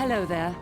Hello there.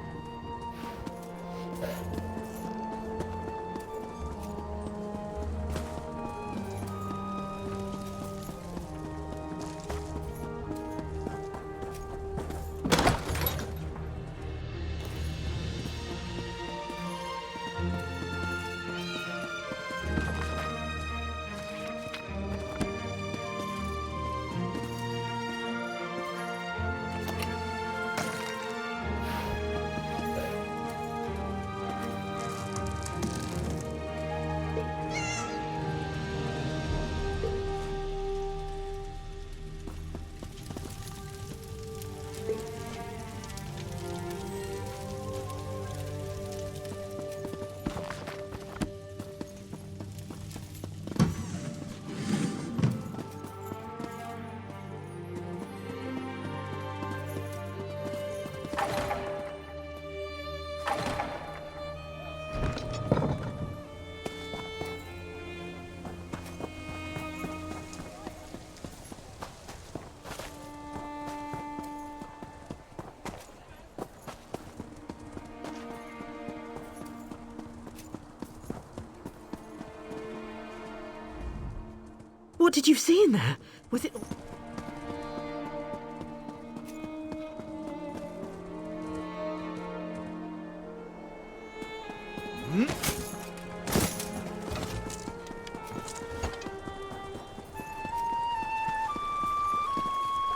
What did you see in there? Was it...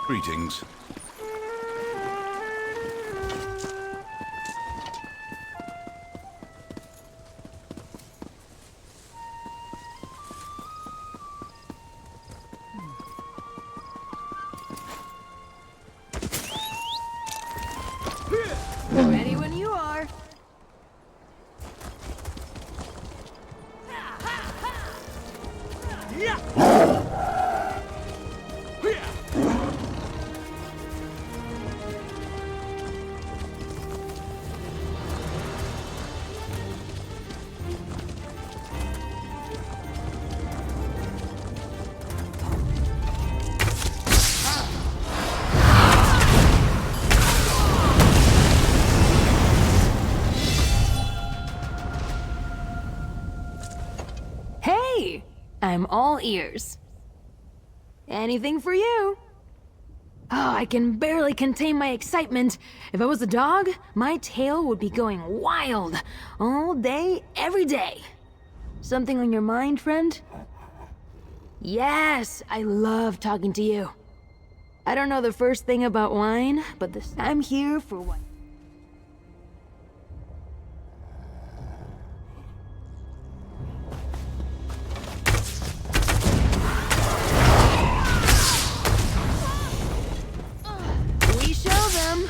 Greetings. Ready when you are. Hey, I'm all ears. Anything for you. Oh, I can barely contain my excitement. If I was a dog, my tail would be going wild. All day, every day. Something on your mind, friend? Yes, I love talking to you. I don't know the first thing about wine, but I'm here for what... We show them.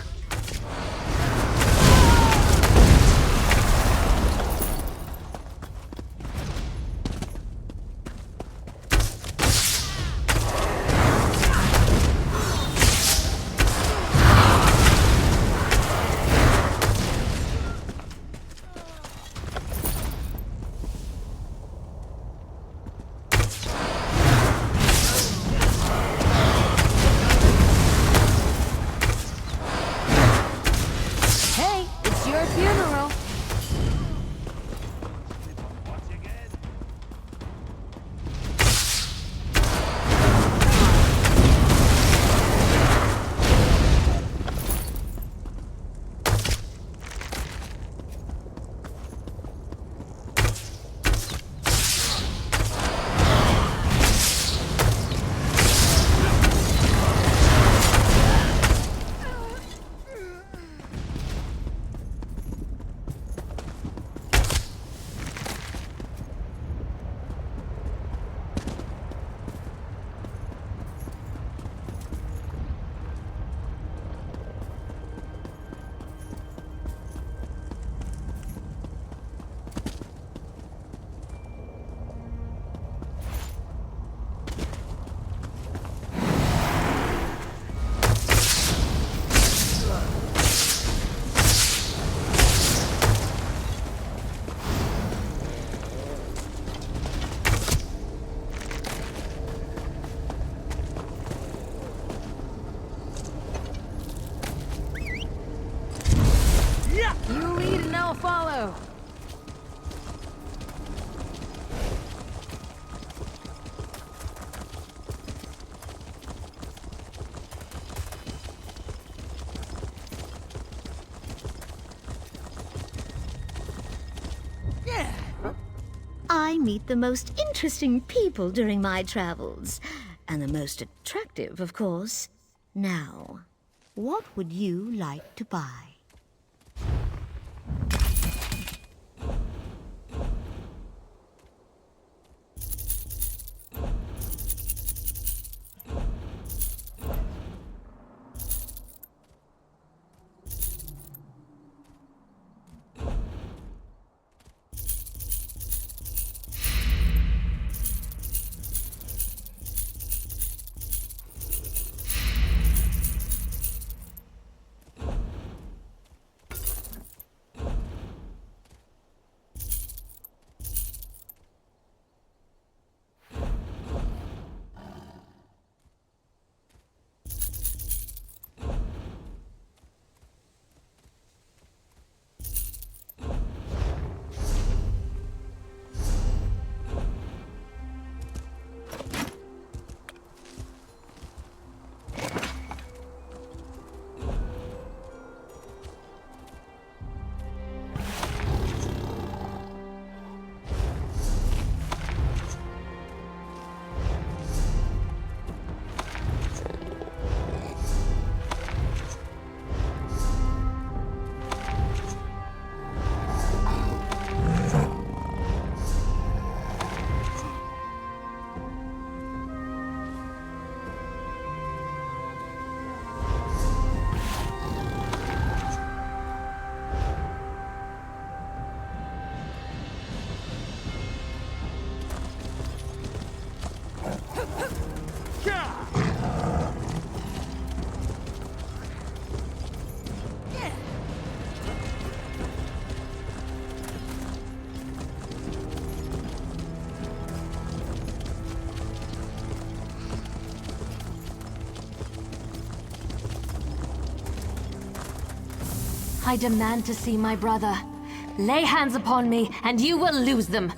go! I meet the most interesting people during my travels. And the most attractive, of course. Now, what would you like to buy? I demand to see my brother. Lay hands upon me, and you will lose them.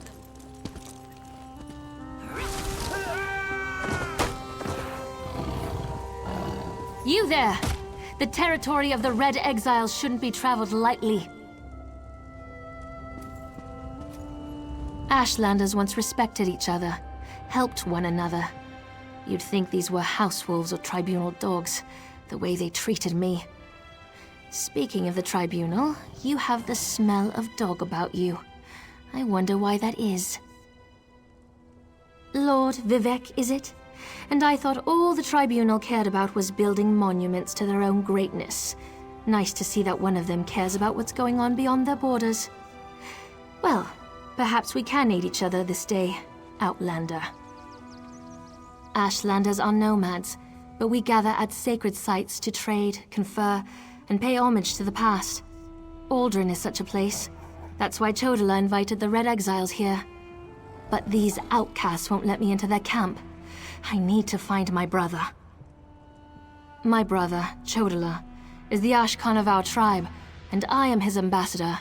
You there! The territory of the Red Exiles shouldn't be traveled lightly. Ashlanders once respected each other, helped one another. You'd think these were house wolves or tribunal dogs, the way they treated me. Speaking of the tribunal, you have the smell of dog about you. I wonder why that is. Lord Vivek, is it? And I thought all the tribunal cared about was building monuments to their own greatness. Nice to see that one of them cares about what's going on beyond their borders. Well, perhaps we can aid each other this day, Outlander. Ashlanders are nomads, but we gather at sacred sites to trade, confer, and pay homage to the past. Aldrin is such a place. That's why Chodala invited the Red Exiles here. But these outcasts won't let me into their camp. I need to find my brother. My brother, Chodala, is the Ashkan of our tribe, and I am his ambassador.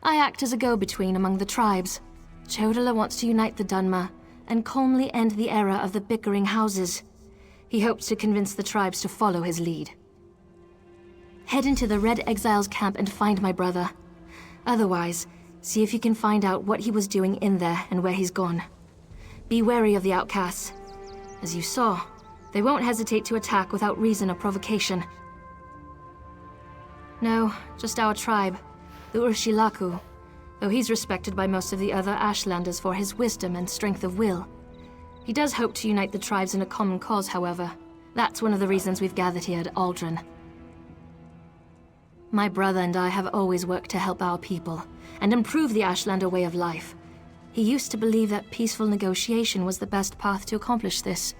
I act as a go-between among the tribes. Chodala wants to unite the Dunmer and calmly end the era of the bickering houses. He hopes to convince the tribes to follow his lead. Head into the Red Exiles camp and find my brother. Otherwise, see if you can find out what he was doing in there and where he's gone. Be wary of the outcasts. As you saw, they won't hesitate to attack without reason or provocation. No, just our tribe, the Urshilaku, though he's respected by most of the other Ashlanders for his wisdom and strength of will. He does hope to unite the tribes in a common cause, however. That's one of the reasons we've gathered here at Aldrin. My brother and I have always worked to help our people and improve the Ashlander way of life. He used to believe that peaceful negotiation was the best path to accomplish this.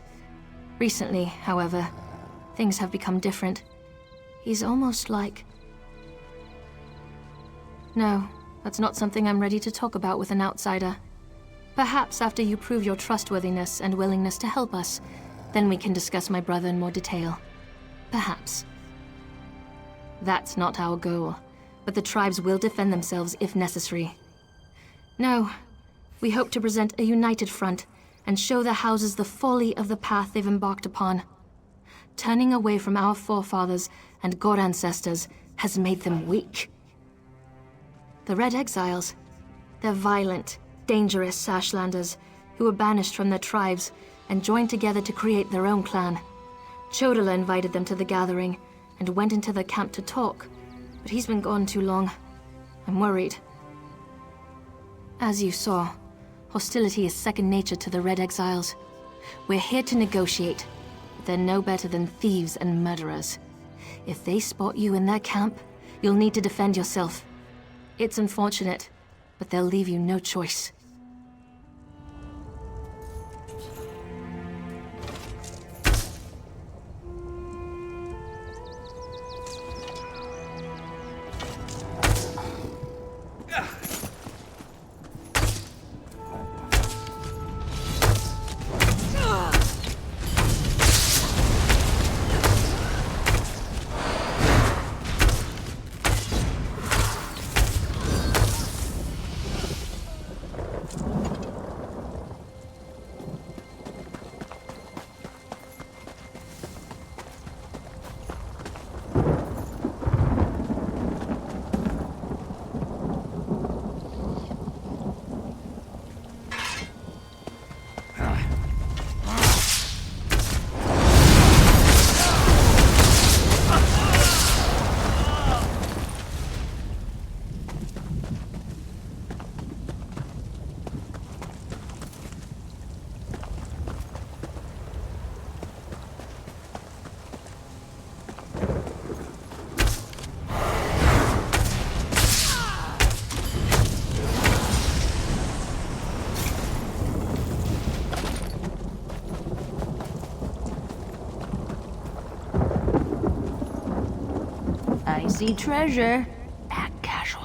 Recently, however, things have become different. He's almost like... No, that's not something I'm ready to talk about with an outsider. Perhaps after you prove your trustworthiness and willingness to help us, then we can discuss my brother in more detail. Perhaps. That's not our goal. but the tribes will defend themselves if necessary. No, we hope to present a united front and show the houses the folly of the path they've embarked upon. Turning away from our forefathers and god ancestors has made them weak. The Red Exiles, they're violent, dangerous Sashlanders who were banished from their tribes and joined together to create their own clan. Chodala invited them to the gathering and went into the camp to talk, but he's been gone too long. I'm worried. As you saw, hostility is second nature to the Red Exiles. We're here to negotiate, but they're no better than thieves and murderers. If they spot you in their camp, you'll need to defend yourself. It's unfortunate, but they'll leave you no choice. I see treasure. Act casual.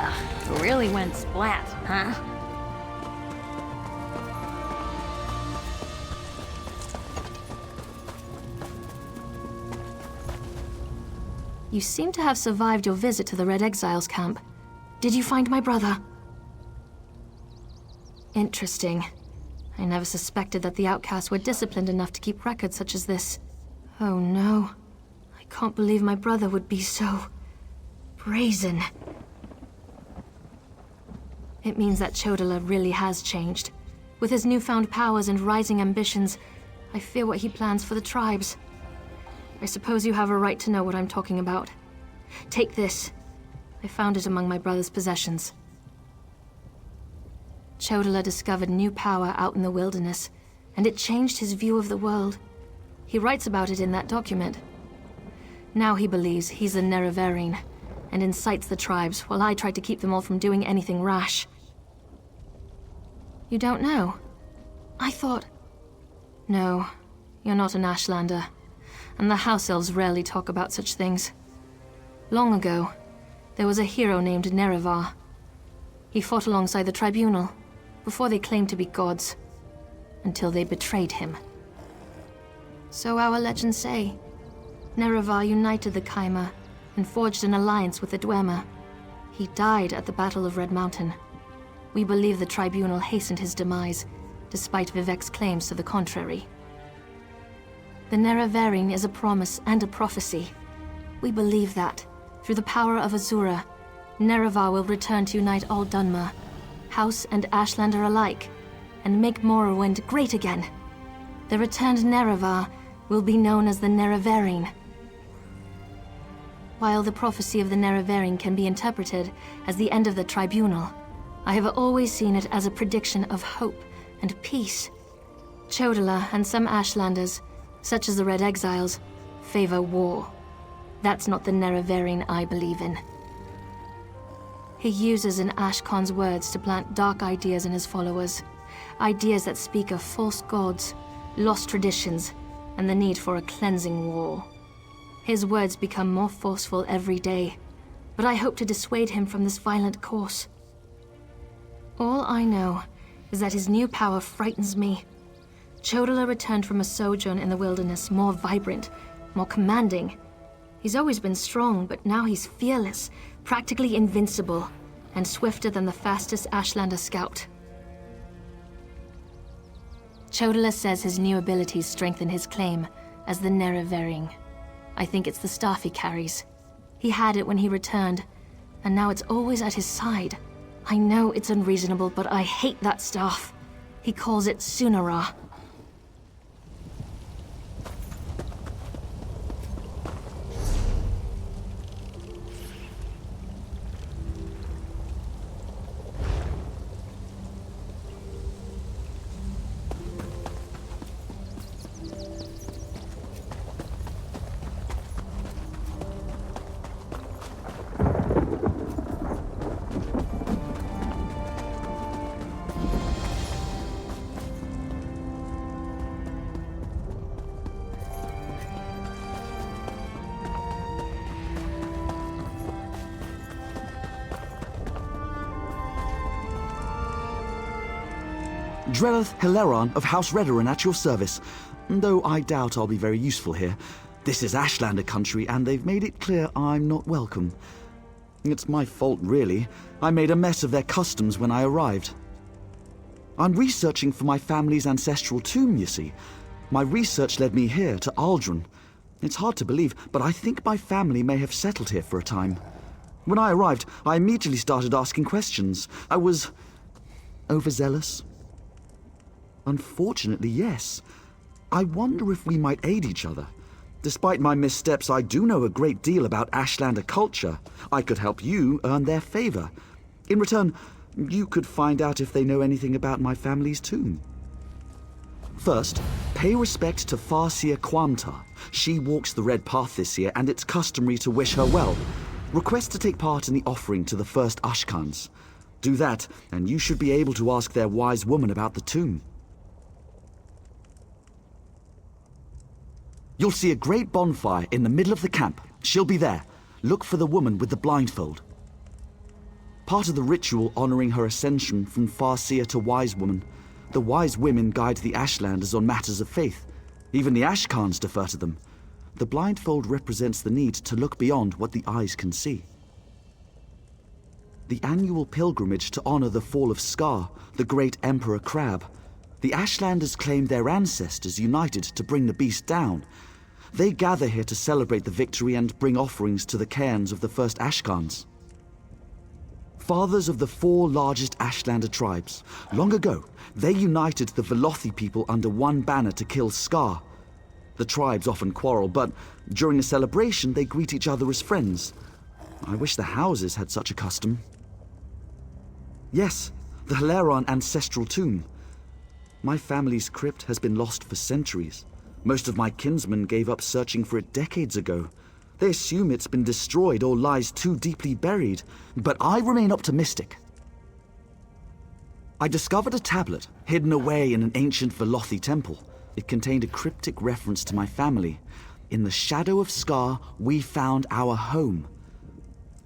Ugh, really went splat, huh? You seem to have survived your visit to the Red Exiles camp. Did you find my brother? Interesting. I never suspected that the outcasts were disciplined enough to keep records such as this. Oh no. I can't believe my brother would be so... brazen. It means that Chodala really has changed. With his newfound powers and rising ambitions, I fear what he plans for the tribes. I suppose you have a right to know what I'm talking about. Take this. I found it among my brother's possessions. Chodala discovered new power out in the wilderness, and it changed his view of the world. He writes about it in that document. Now he believes he's a Nerevarine, and incites the tribes while I try to keep them all from doing anything rash. You don't know? I thought... No, you're not an Ashlander, and the House Elves rarely talk about such things. Long ago, there was a hero named Nerevar. He fought alongside the Tribunal, before they claimed to be gods, until they betrayed him. So our legends say. Nerevar united the Kaima and forged an alliance with the Dwemer. He died at the Battle of Red Mountain. We believe the Tribunal hastened his demise, despite Vivek's claims to the contrary. The Nerevarine is a promise and a prophecy. We believe that, through the power of Azura, Nerevar will return to unite all Dunmer, House and Ashlander alike, and make Morrowind great again. The returned Nerevar will be known as the Nerevarine. While the prophecy of the Nerevarine can be interpreted as the end of the Tribunal, I have always seen it as a prediction of hope and peace. Chodala and some Ashlanders, such as the Red Exiles, favor war. That's not the Nerevarine I believe in. He uses an Ashkon's words to plant dark ideas in his followers. Ideas that speak of false gods, lost traditions, and the need for a cleansing war. His words become more forceful every day, but I hope to dissuade him from this violent course. All I know is that his new power frightens me. Chodala returned from a sojourn in the wilderness more vibrant, more commanding. He's always been strong, but now he's fearless, practically invincible, and swifter than the fastest Ashlander scout. Chodala says his new abilities strengthen his claim as the Nerevarine. I think it's the staff he carries. He had it when he returned, and now it's always at his side. I know it's unreasonable, but I hate that staff. He calls it Sunara. Drellith Hilaron of House Redoran at your service, though I doubt I'll be very useful here. This is Ashlander country, and they've made it clear I'm not welcome. It's my fault, really. I made a mess of their customs when I arrived. I'm researching for my family's ancestral tomb, you see. My research led me here, to Aldrin. It's hard to believe, but I think my family may have settled here for a time. When I arrived, I immediately started asking questions. I was... overzealous? Unfortunately, yes. I wonder if we might aid each other. Despite my missteps, I do know a great deal about Ashlander culture. I could help you earn their favor. In return, you could find out if they know anything about my family's tomb. First, pay respect to Farseer Quamtar. She walks the Red Path this year, and it's customary to wish her well. Request to take part in the offering to the first Ashkans. Do that, and you should be able to ask their wise woman about the tomb. You'll see a great bonfire in the middle of the camp. She'll be there. Look for the woman with the blindfold. part of the ritual honoring her ascension from Farseer to Wise Woman. The Wise Women guide the Ashlanders on matters of faith. Even the Ashkhans defer to them. The blindfold represents the need to look beyond what the eyes can see. The annual pilgrimage to honor the fall of Scar, the great Emperor Crab. The Ashlanders claim their ancestors united to bring the beast down. They gather here to celebrate the victory and bring offerings to the cairns of the first Ashkhans. Fathers of the 4 largest Ashlander tribes. Long ago, they united the Velothi people under one banner to kill Scar. The tribes often quarrel, but during a celebration they greet each other as friends. I wish the houses had such a custom. Yes, the Hilaron ancestral tomb. My family's crypt has been lost for centuries. Most of my kinsmen gave up searching for it decades ago. They assume it's been destroyed or lies too deeply buried, but I remain optimistic. I discovered a tablet hidden away in an ancient Velothi temple. It contained a cryptic reference to my family. In the shadow of Scar, we found our home.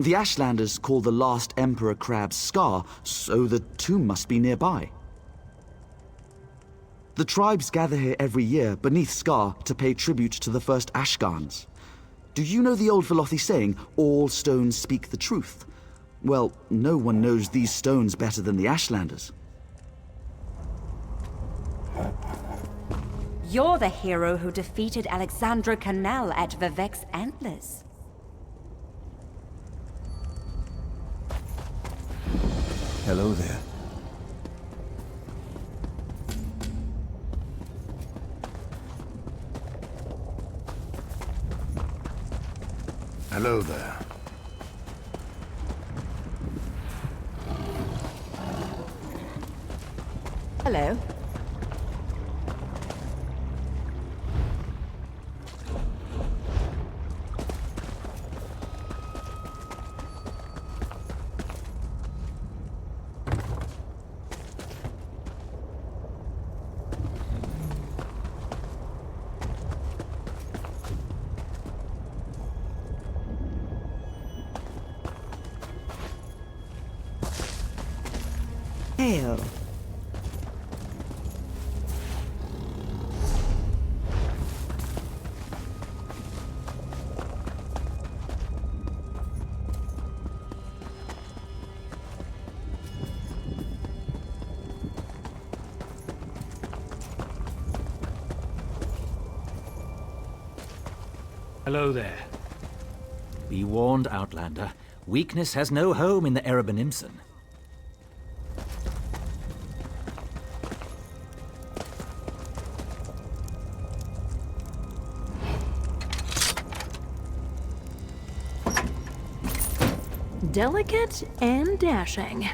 The Ashlanders call the last Emperor Crab Scar, so the tomb must be nearby. The tribes gather here every year beneath Scar to pay tribute to the first Ashkhans. Do you know the old Velothi saying, all stones speak the truth? Well, no one knows these stones better than the Ashlanders. You're the hero who defeated Alexandra Canal at Vivek's Antlers. Hello there. Hello there. Hello. Hail. Hello there. Be warned, Outlander. Weakness has no home in the Erebin-Imson. Delicate and dashing.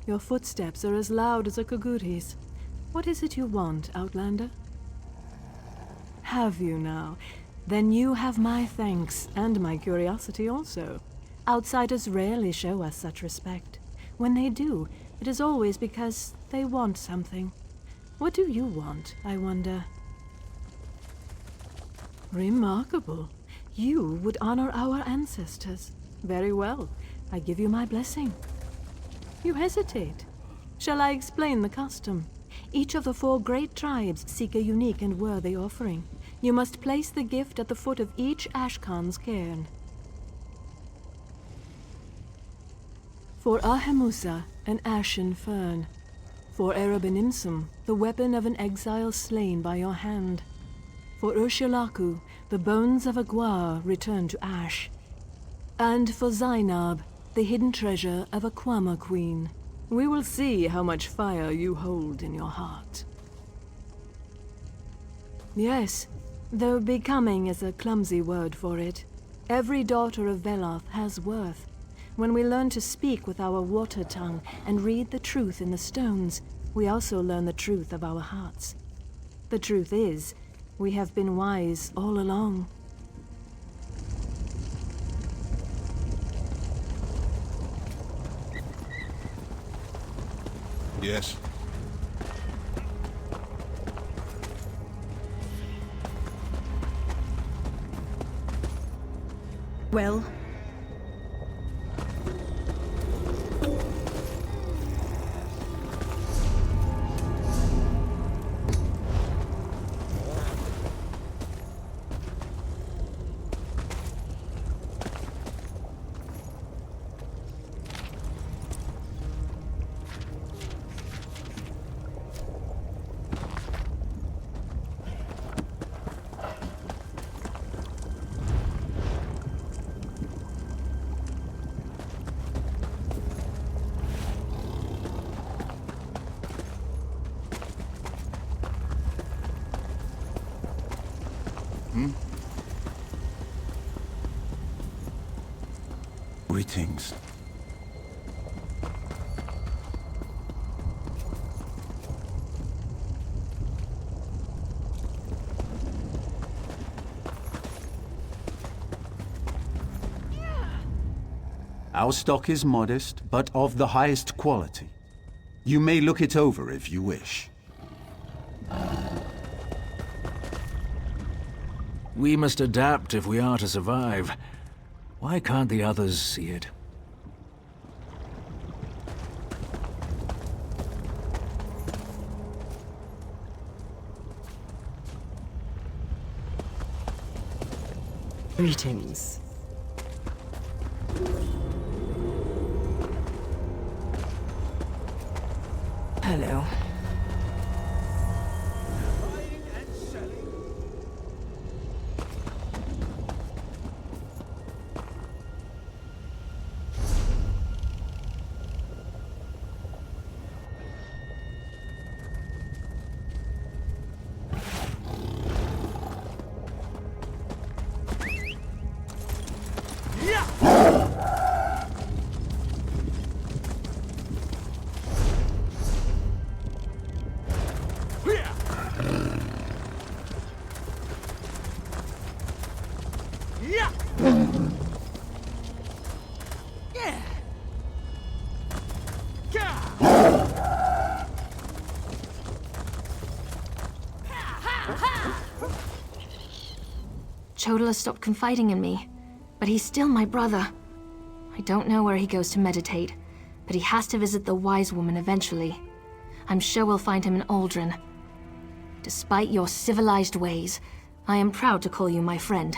Your footsteps are as loud as a Kaguri's. What is it you want, Outlander? Have you now? Then you have my thanks, and my curiosity also. Outsiders rarely show us such respect. When they do, it is always because they want something. What do you want, I wonder? Remarkable. You would honor our ancestors. Very well. I give you my blessing. You hesitate. Shall I explain the custom? Each of the 4 great tribes seek a unique and worthy offering. You must place the gift at the foot of each Ashkhan's cairn. For Ahemusa, an ashen fern. For Erebin-Imsum, the weapon of an exile slain by your hand. For Urshilaku, the bones of a Gwar returned to ash. And for Zainab, the hidden treasure of a Kwama queen. We will see how much fire you hold in your heart. Yes, though becoming is a clumsy word for it. Every daughter of Veloth has worth. When we learn to speak with our water tongue and read the truth in the stones, we also learn the truth of our hearts. The truth is, we have been wise all along. Yes. Well? Greetings. Our stock is modest, but of the highest quality. You may look it over if you wish. We must adapt if we are to survive. Why can't the others see it? Greetings. Hello. Chodala stopped confiding in me, but he's still my brother. I don't know where he goes to meditate, but he has to visit the wise woman eventually. I'm sure we'll find him in Aldrin. Despite your civilized ways, I am proud to call you my friend.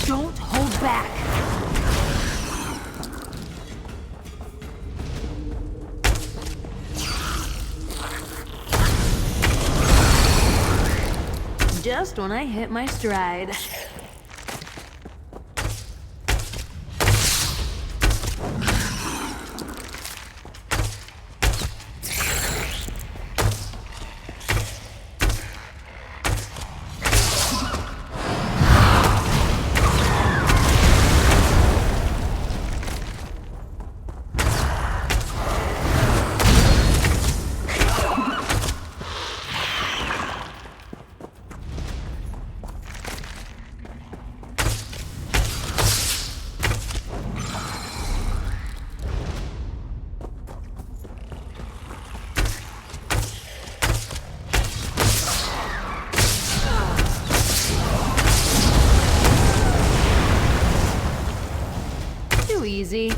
Don't hold back. Just when I hit my stride. Too easy.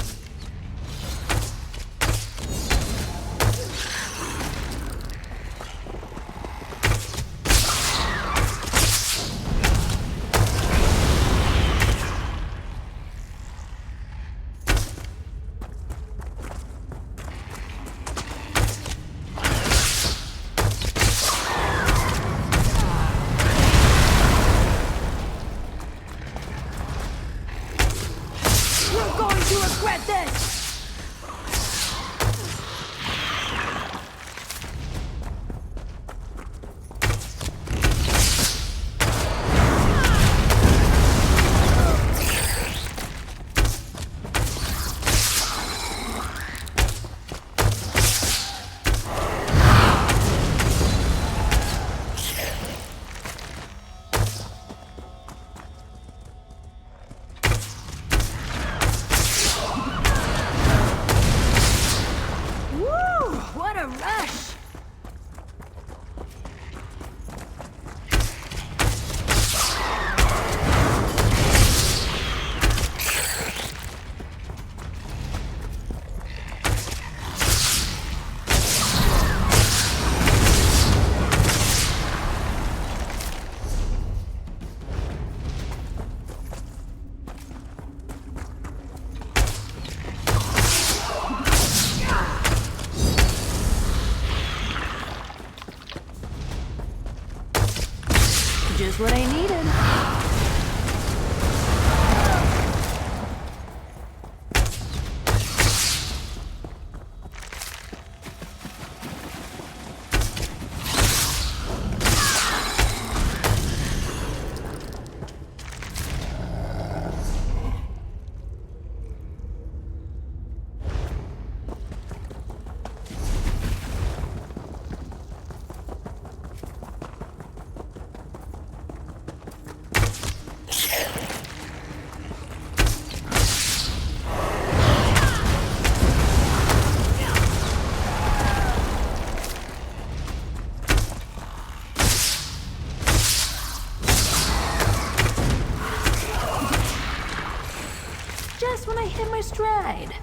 You're going to regret this! Just what I needed. Just when I hit my stride.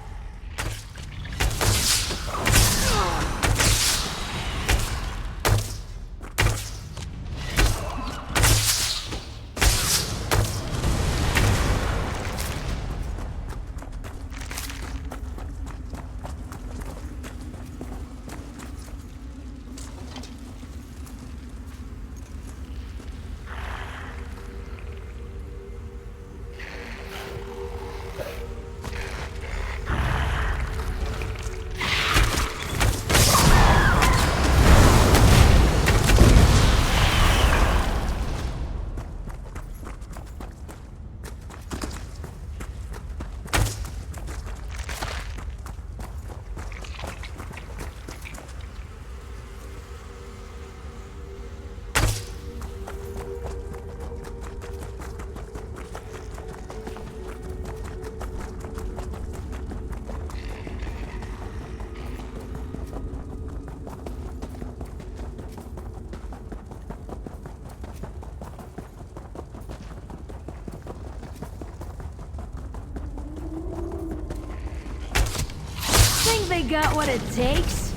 Think they got what it takes?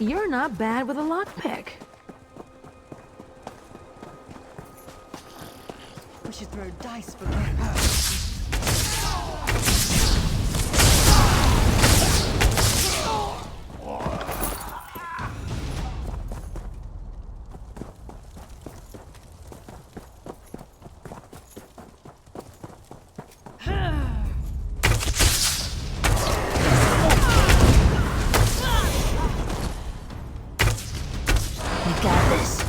you're not bad with a lockpick. We should throw dice for that. You got this.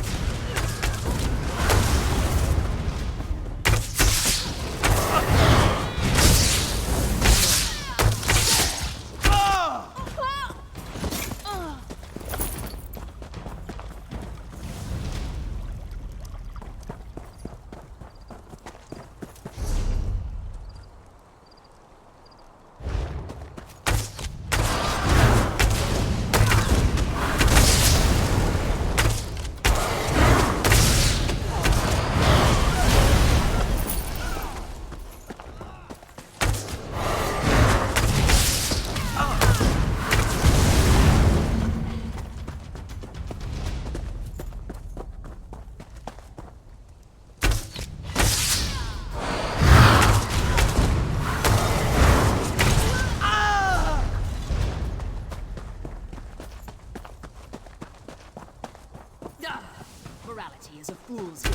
Morality is a fool's game.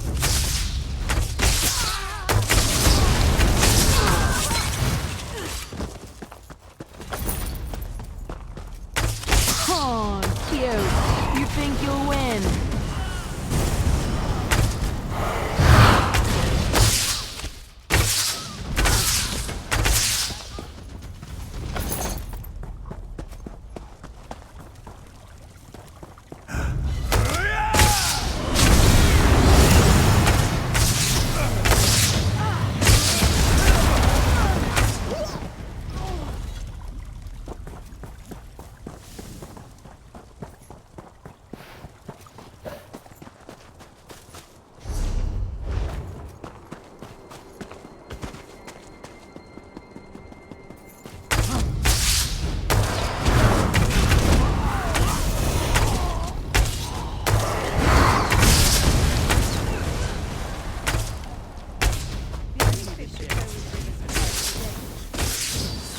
Oh, cute. You think you'll win?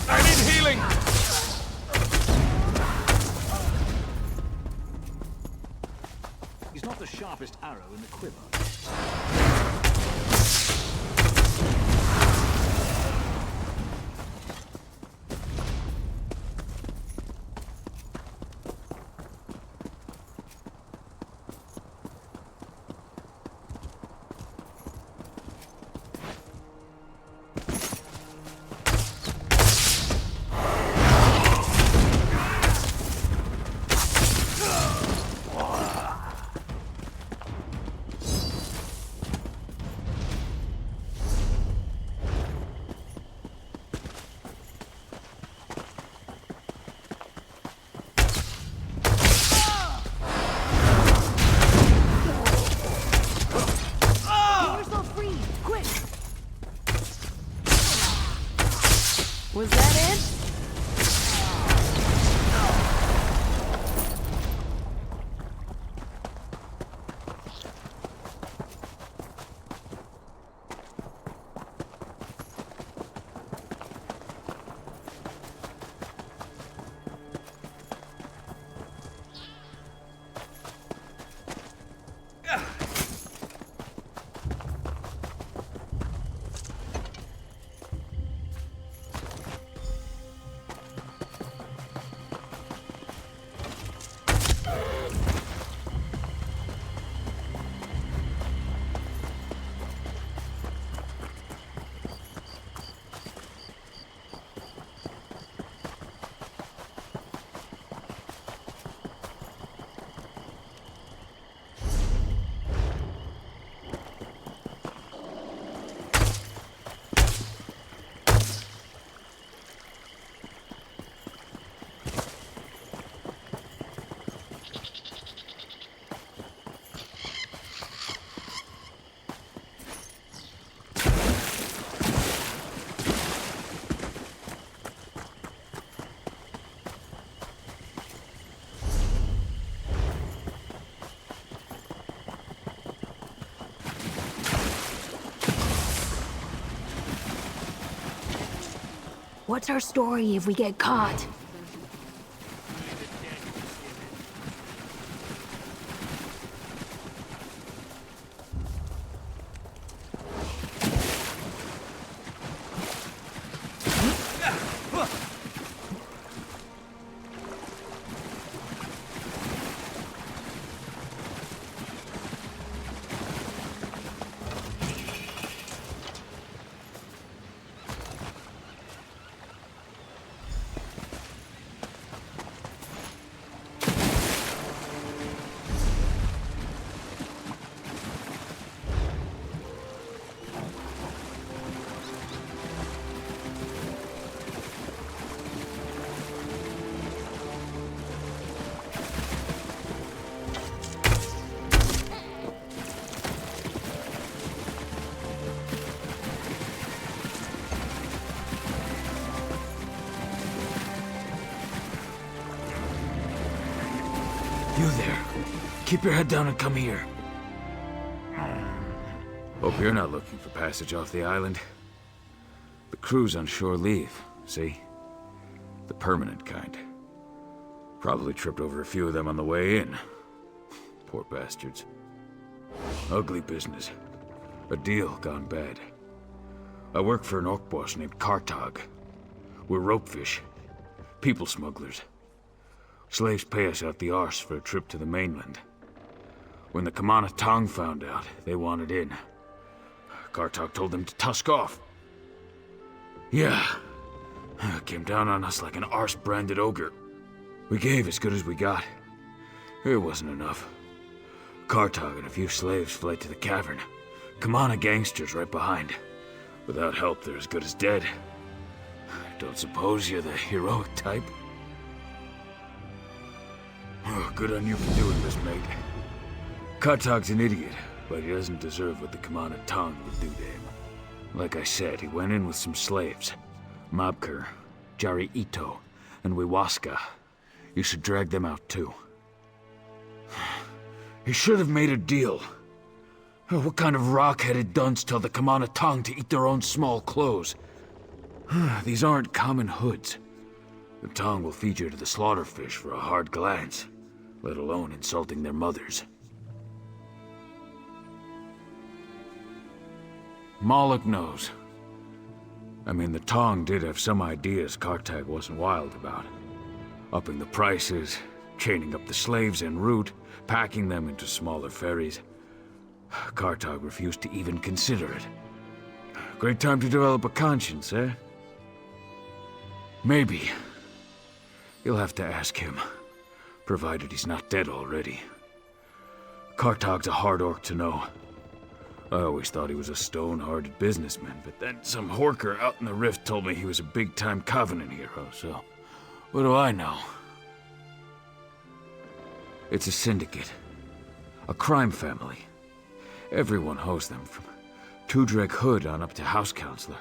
I need healing! He's not the sharpest arrow in the quiver. What's our story if we get caught? You there. Keep your head down and come here. Hope you're not looking for passage off the island. The crew's on shore leave, see? The permanent kind. Probably tripped over a few of them on the way in. Poor bastards. Ugly business. A deal gone bad. I work for an orc boss named Kartag. We're ropefish. People smugglers. Slaves pay us out the arse for a trip to the mainland. When the Kamana Tong found out, they wanted in. Kartag told them to tusk off. Yeah. Came down on us like an arse-branded ogre. We gave as good as we got. It wasn't enough. Kartag and a few slaves fled to the cavern. Kamana gangsters right behind. Without help, they're as good as dead. Don't suppose you're the heroic type? Oh, good on you for doing this, mate. Kartag's an idiot, but he doesn't deserve what the Kamana Tong would do to him. Like I said, he went in with some slaves. Mabkur, Jari Ito, and Wiwaska. You should drag them out too. He should have made a deal. What kind of rock-headed dunce tell the Kamana Tong to eat their own small clothes? These aren't common hoods. The Tong will feed you to the slaughterfish for a hard glance, let alone insulting their mothers. Moloch knows. I mean, the Tong did have some ideas Kartag wasn't wild about. Upping the prices, chaining up the slaves en route, packing them into smaller ferries. Kartag refused to even consider it. Great time to develop a conscience, eh? Maybe. You'll have to ask him, provided he's not dead already. Kartag's a hard orc to know. I always thought he was a stone-hearted businessman, but then some horker out in the rift told me he was a big-time Covenant hero, so what do I know? It's a syndicate. A crime family. Everyone hosts them, from Tudreg Hood on up to House Counselor.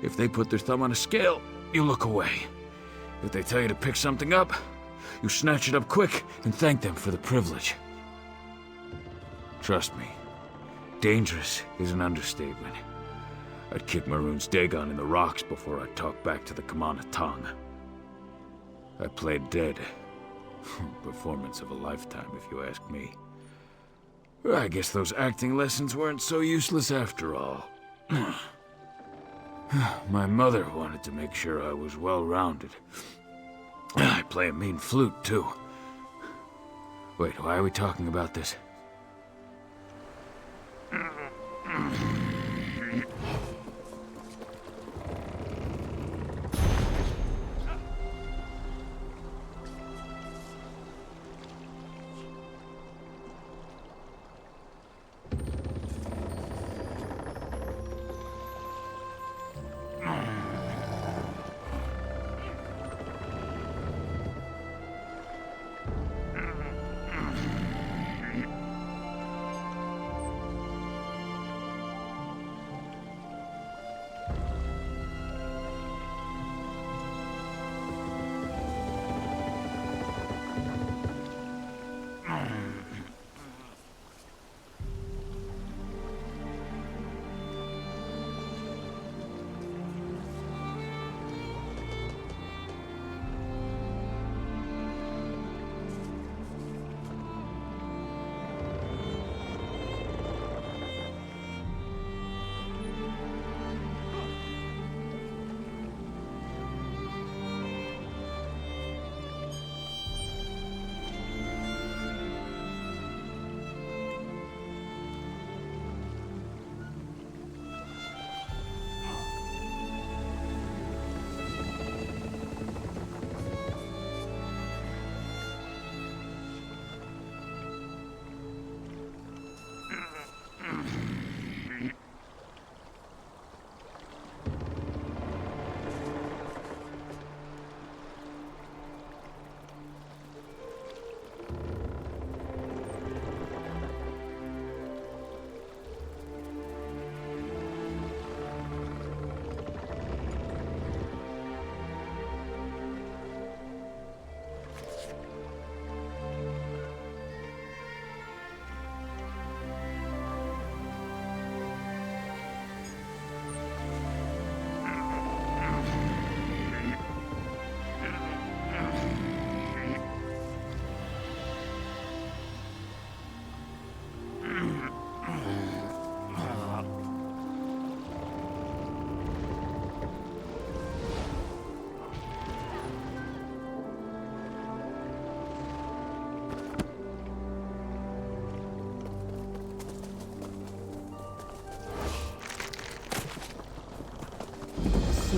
If they put their thumb on a scale, you look away. If they tell you to pick something up, you snatch it up quick and thank them for the privilege. Trust me, dangerous is an understatement. I'd kick Maroon's Dagon in the rocks before I'd talk back to the Kamana Tong. I played dead. Performance of a lifetime, if you ask me. I guess those acting lessons weren't so useless after all. My mother wanted to make sure I was well-rounded. I play a mean flute, too. Wait, why are we talking about this?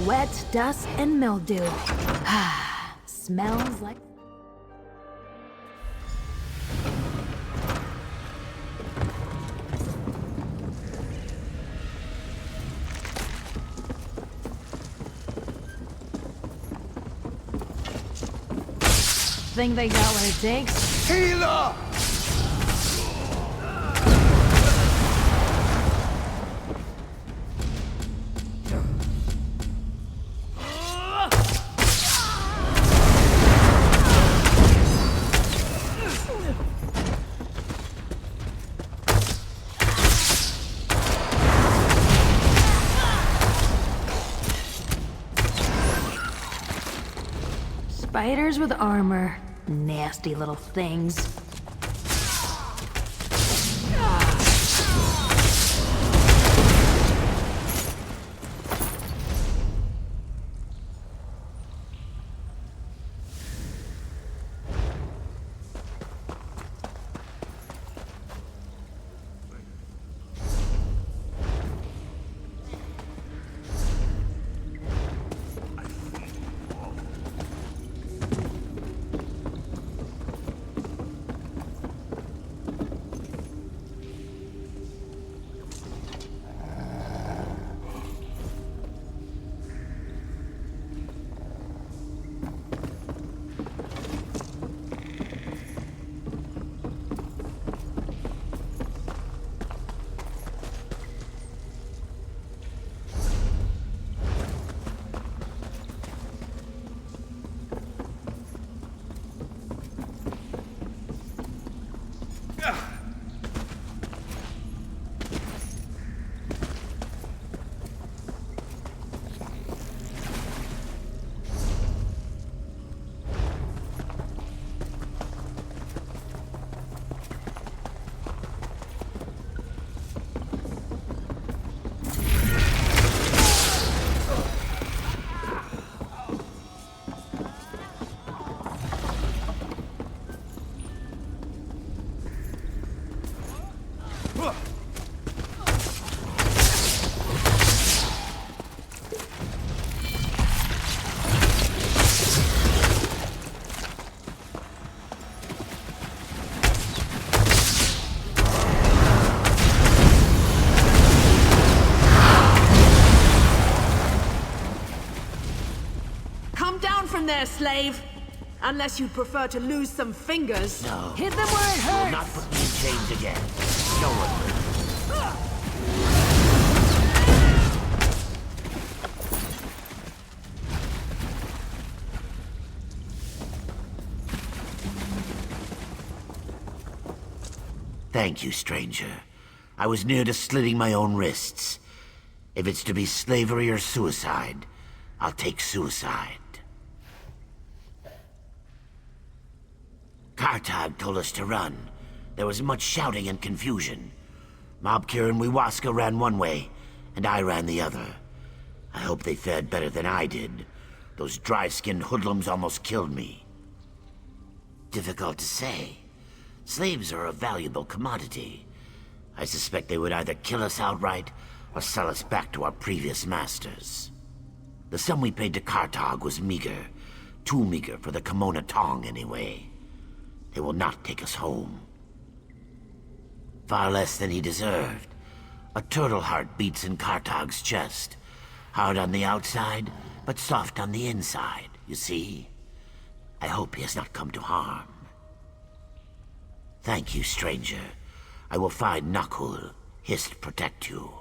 Sweat, dust, and mildew. Smells like... Think they got what it takes? Healer! Spiders with armor. Nasty little things. there, slave. Unless you'd prefer to lose some fingers. No. Hit them where it hurts! Will not put me in chains again. No one will. Thank you, stranger. I was near to slitting my own wrists. If it's to be slavery or suicide, I'll take suicide. Kartag told us to run. There was much shouting and confusion. Mobkir and Wiwaska ran one way, and I ran the other. I hope they fared better than I did. Those dry-skinned hoodlums almost killed me. Difficult to say. Slaves are a valuable commodity. I suspect they would either kill us outright or sell us back to our previous masters. The sum we paid to Kartag was meager. Too meager for the Kimona Tong, anyway. They will not take us home. Far less than he deserved. A turtle heart beats in Kartag's chest. Hard on the outside, but soft on the inside, you see? I hope he has not come to harm. Thank you, stranger. I will find Nakul. Hist protect you.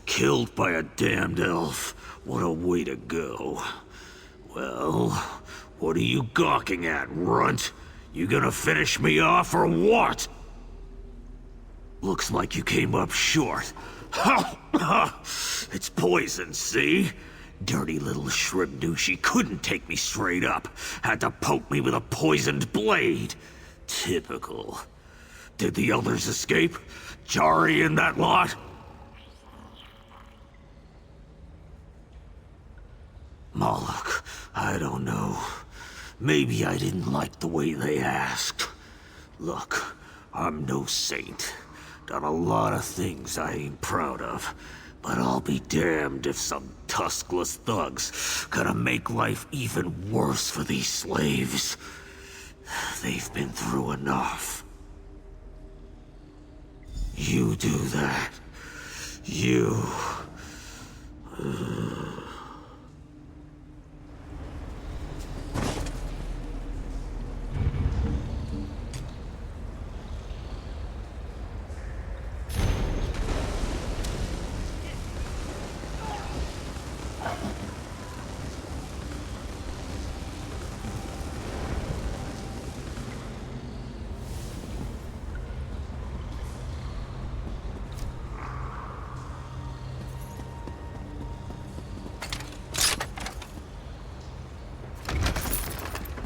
Killed by a damned elf. What a way to go. Well, what are you gawking at, runt? You gonna finish me off or what? Looks like you came up short. It's poison, see? Dirty little shrimp knew she couldn't take me straight up. Had to poke me with a poisoned blade. Typical. Did the others escape? Jari and that lot? Moloch, I don't know. Maybe I didn't like the way they asked. Look, I'm no saint. Done a lot of things I ain't proud of. But I'll be damned if some tuskless thugs gonna make life even worse for these slaves. They've been through enough. You do that. You...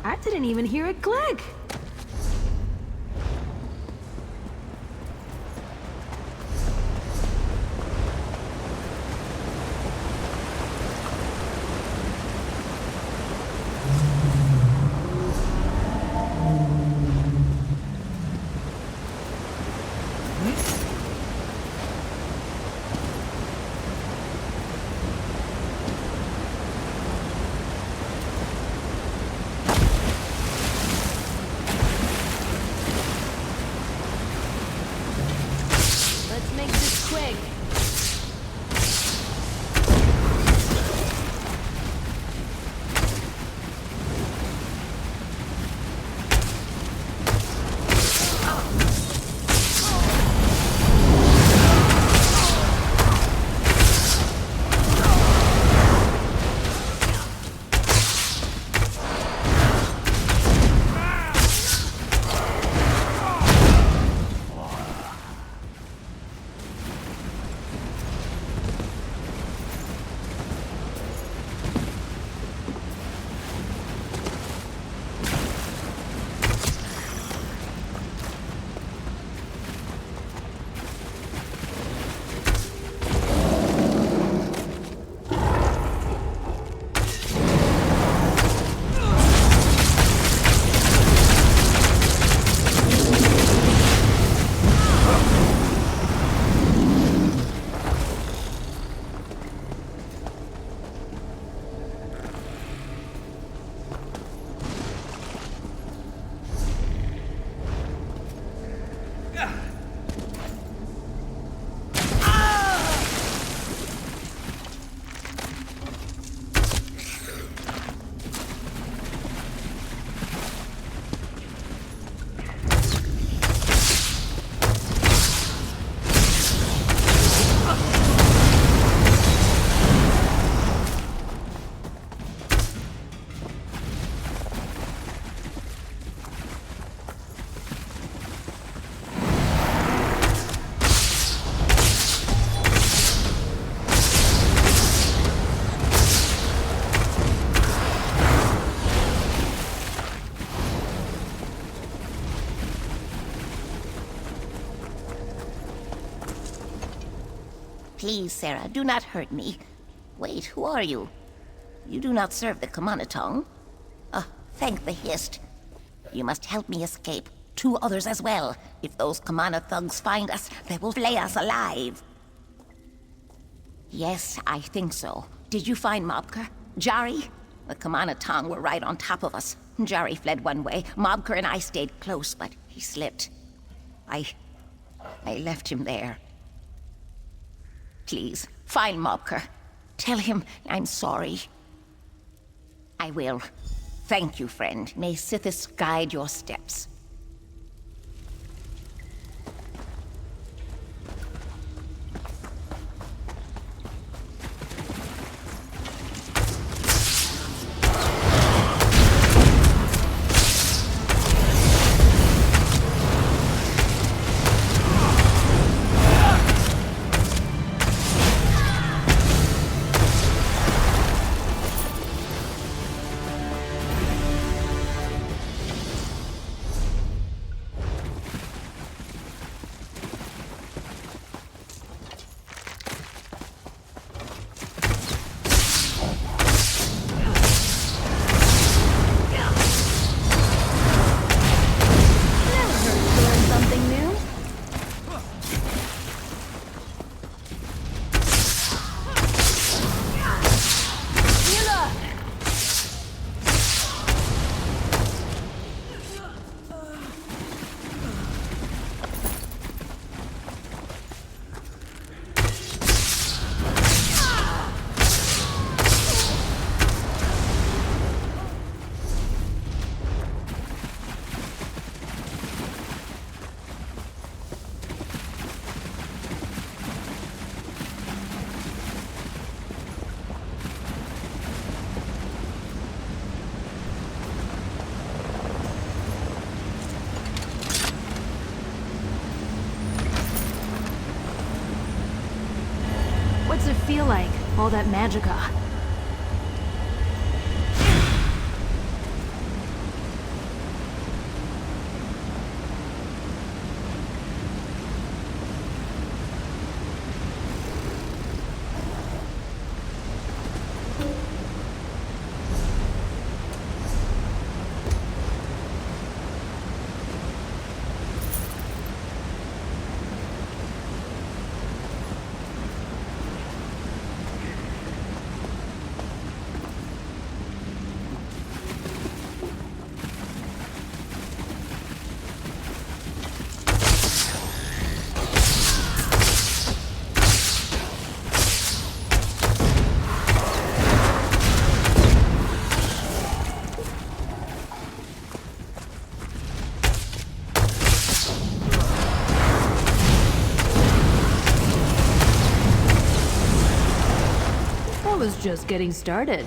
I didn't even hear it click. Let's make this quick. Please, Sarah, do not hurt me. Wait, who are you? You do not serve the Kamanatong. Thank the Hist. You must help me escape. 2 others as well. If those Kamana thugs find us, they will flay us alive. Yes, I think so. Did you find Mobker? Jari? The Kamanatong were right on top of us. Jari fled one way. Mobker and I stayed close, but he slipped. I left him there. Please, find Mobker. Tell him I'm sorry. I will. Thank you, friend. May Sithis guide your steps. feel like, all that magicka? Was just getting started.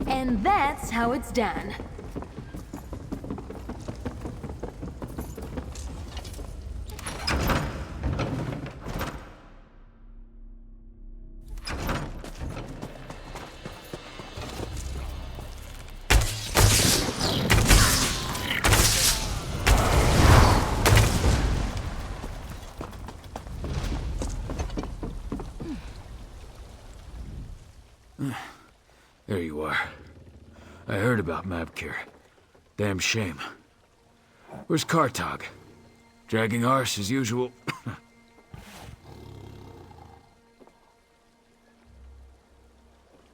And that's how it's done. There you are. I heard about Mabkir. Damn shame. Where's Kartag? Dragging arse as usual.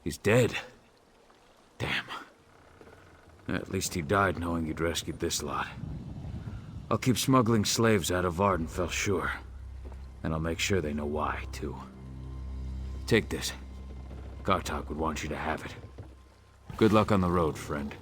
He's dead. Damn. At least he died knowing you'd rescued this lot. I'll keep smuggling slaves out of Vardenfell, sure. And I'll make sure they know why, too. Take this. Kartag would want you to have it. Good luck on the road, friend.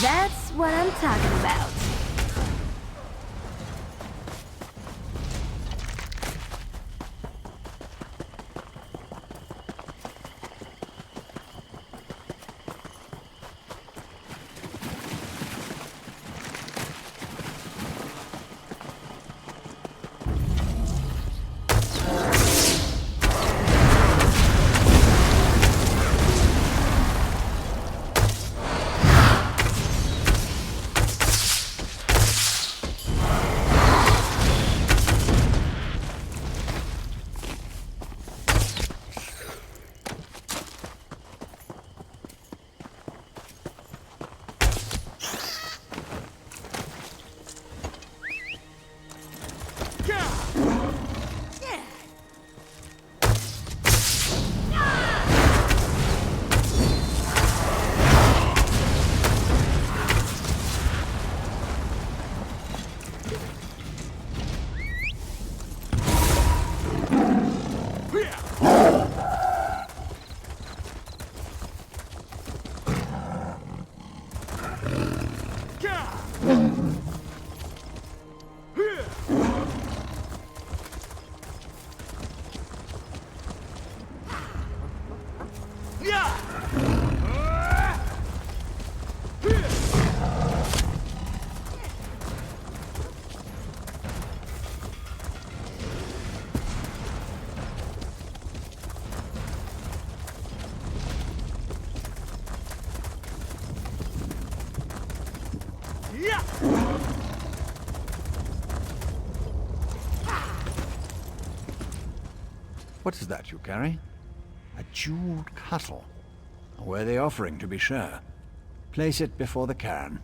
That's what I'm talking about. What is that you carry? A jeweled cuttle. A worthy offering, to be sure. Place it before the cairn.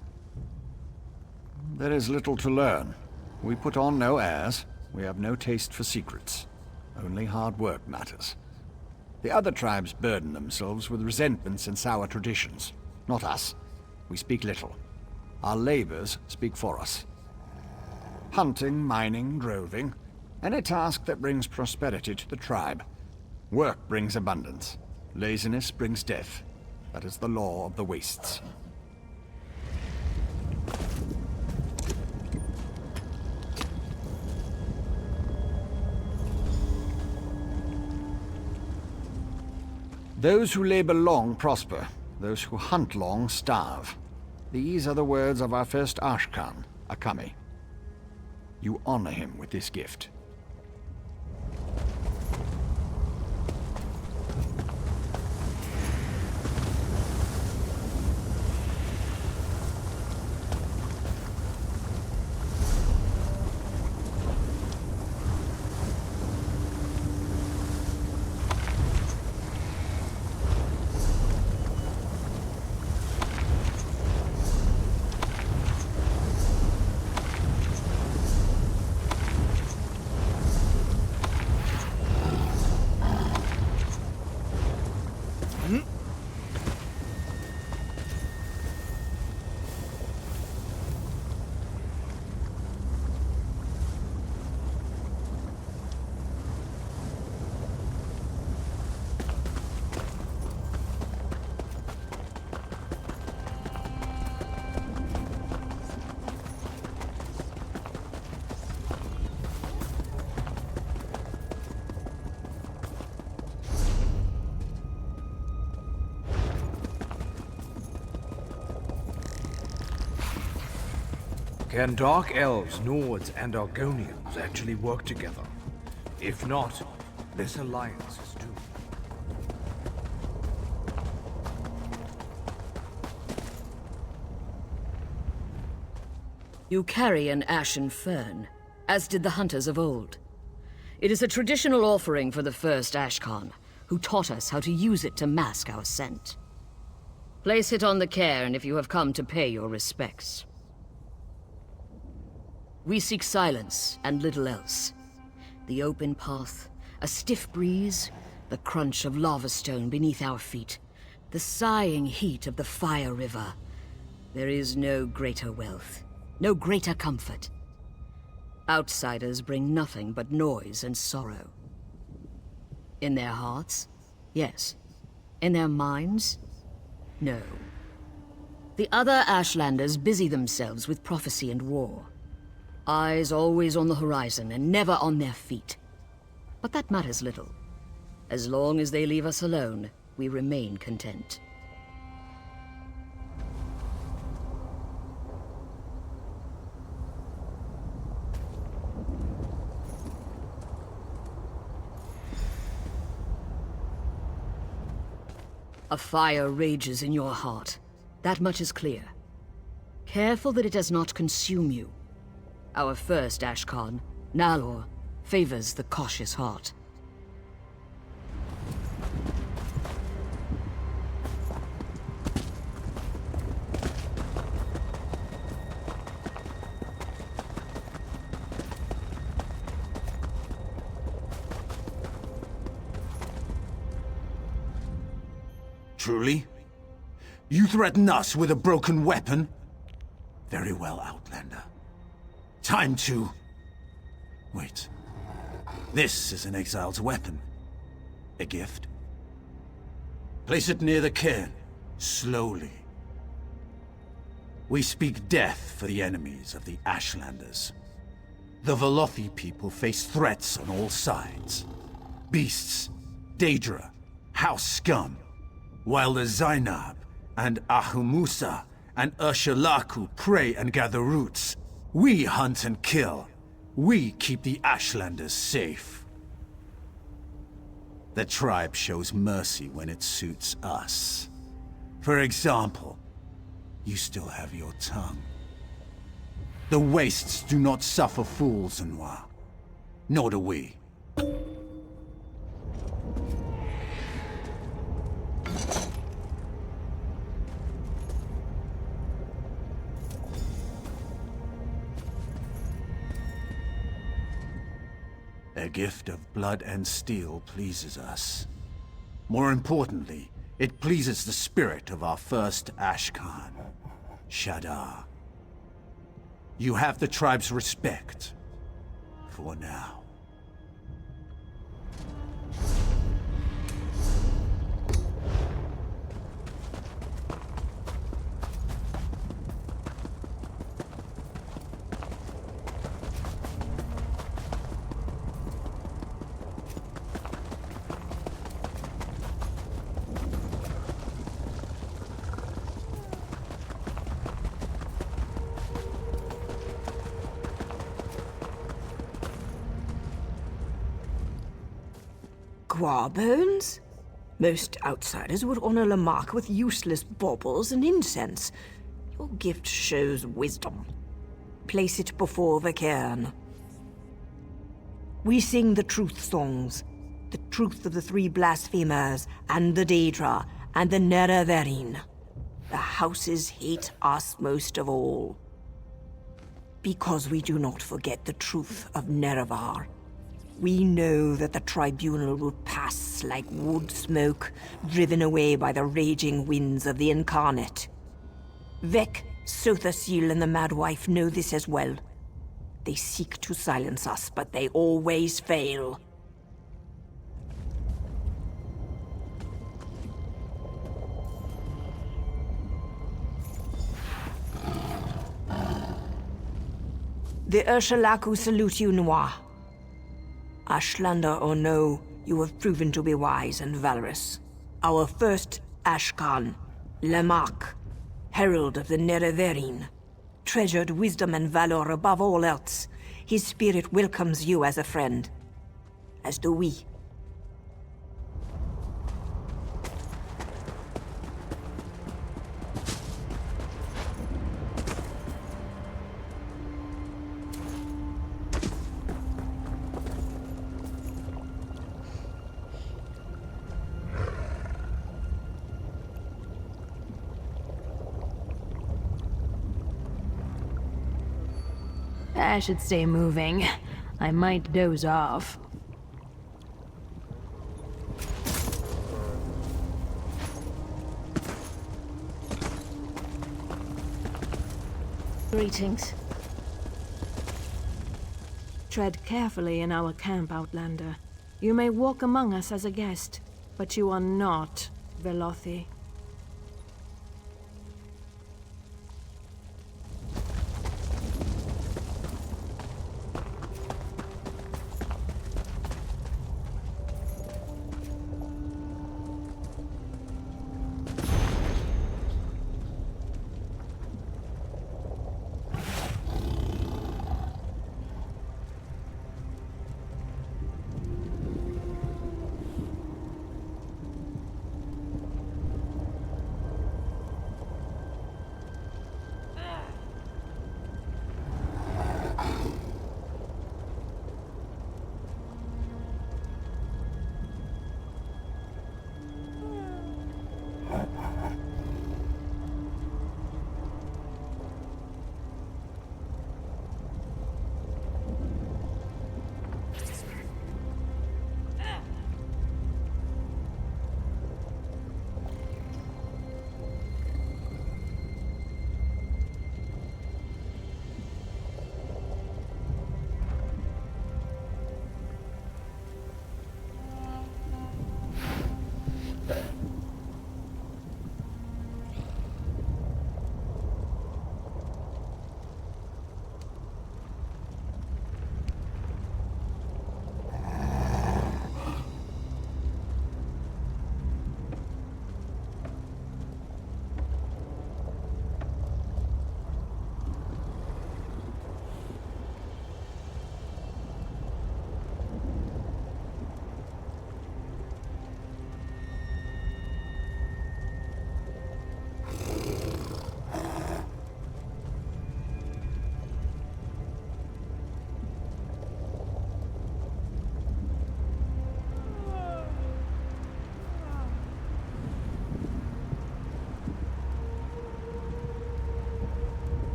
There is little to learn. We put on no airs. We have no taste for secrets. Only hard work matters. The other tribes burden themselves with resentments and sour traditions. Not us. We speak little. Our labors speak for us. Hunting, mining, droving. Any task that brings prosperity to the tribe. Work brings abundance. Laziness brings death. That is the law of the wastes. Those who labor long prosper. Those who hunt long starve. These are the words of our first Ashkan, Akami. You honor him with this gift. Can Dark Elves, Nords, and Argonians actually work together? If not, this alliance is doomed. You carry an ashen fern, as did the hunters of old. It is a traditional offering for the first Ashkan, who taught us how to use it to mask our scent. Place it on the cairn if you have come to pay your respects. We seek silence and little else. The open path, a stiff breeze, the crunch of lava stone beneath our feet, the sighing heat of the fire river. There is no greater wealth, no greater comfort. Outsiders bring nothing but noise and sorrow. In their hearts, yes. In their minds, no. The other Ashlanders busy themselves with prophecy and war. Eyes always on the horizon and never on their feet. But that matters little. As long as they leave us alone, we remain content. A fire rages in your heart. That much is clear. Careful that it does not consume you. Our first Ashkan, Nalor, favors the cautious heart. Truly? You threaten us with a broken weapon? Very well, Outlander. Time to... Wait. This is an exile's weapon. A gift. Place it near the cairn, slowly. We speak death for the enemies of the Ashlanders. The Velothi people face threats on all sides. Beasts, Daedra, house scum, while the Zainab and Ahumusa and Ursulaku prey and gather roots. We hunt and kill. We keep the Ashlanders safe. The tribe shows mercy when it suits us. For example, you still have your tongue. The wastes do not suffer fools, Noir. Nor do we. A gift of blood and steel pleases us. More importantly, it pleases the spirit of our first Ashkan, Shadar. You have the tribe's respect, for now. Bones? Most outsiders would honor Lamarck with useless baubles and incense. Your gift shows wisdom. Place it before the cairn. We sing the truth songs. The truth of the three blasphemers, and the Daedra, and the Nerevarine. The houses hate us most of all. Because we do not forget the truth of Nerevar. We know that the tribunal will pass like wood smoke, driven away by the raging winds of the Incarnate. Vec, Sothasil, and the Mad Wife know this as well. They seek to silence us, but they always fail. The Ursulaku salute you, Noir. Ashlander or no, you have proven to be wise and valorous. Our first Ashkan, Lamarck, herald of the Nerevarine, treasured wisdom and valor above all else. His spirit welcomes you as a friend. As do we. I should stay moving. I might doze off. Greetings. Tread carefully in our camp, Outlander. You may walk among us as a guest, but you are not Velothi.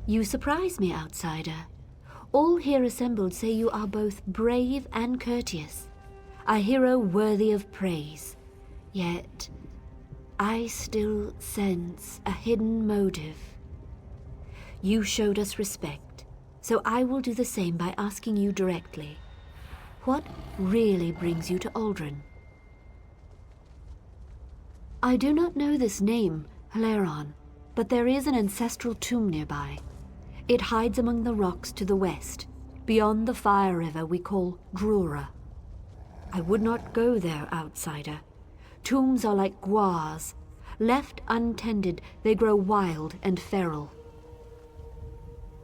You surprise me, outsider. All here assembled say you are both brave and courteous, a hero worthy of praise. Yet, I still sense a hidden motive. You showed us respect, so I will do the same by asking you directly. What really brings you to Aldrin? I do not know this name, Haleron, but there is an ancestral tomb nearby. It hides among the rocks to the west, beyond the fire river we call Drura. I would not go there, outsider. Tombs are like guars. Left untended, they grow wild and feral.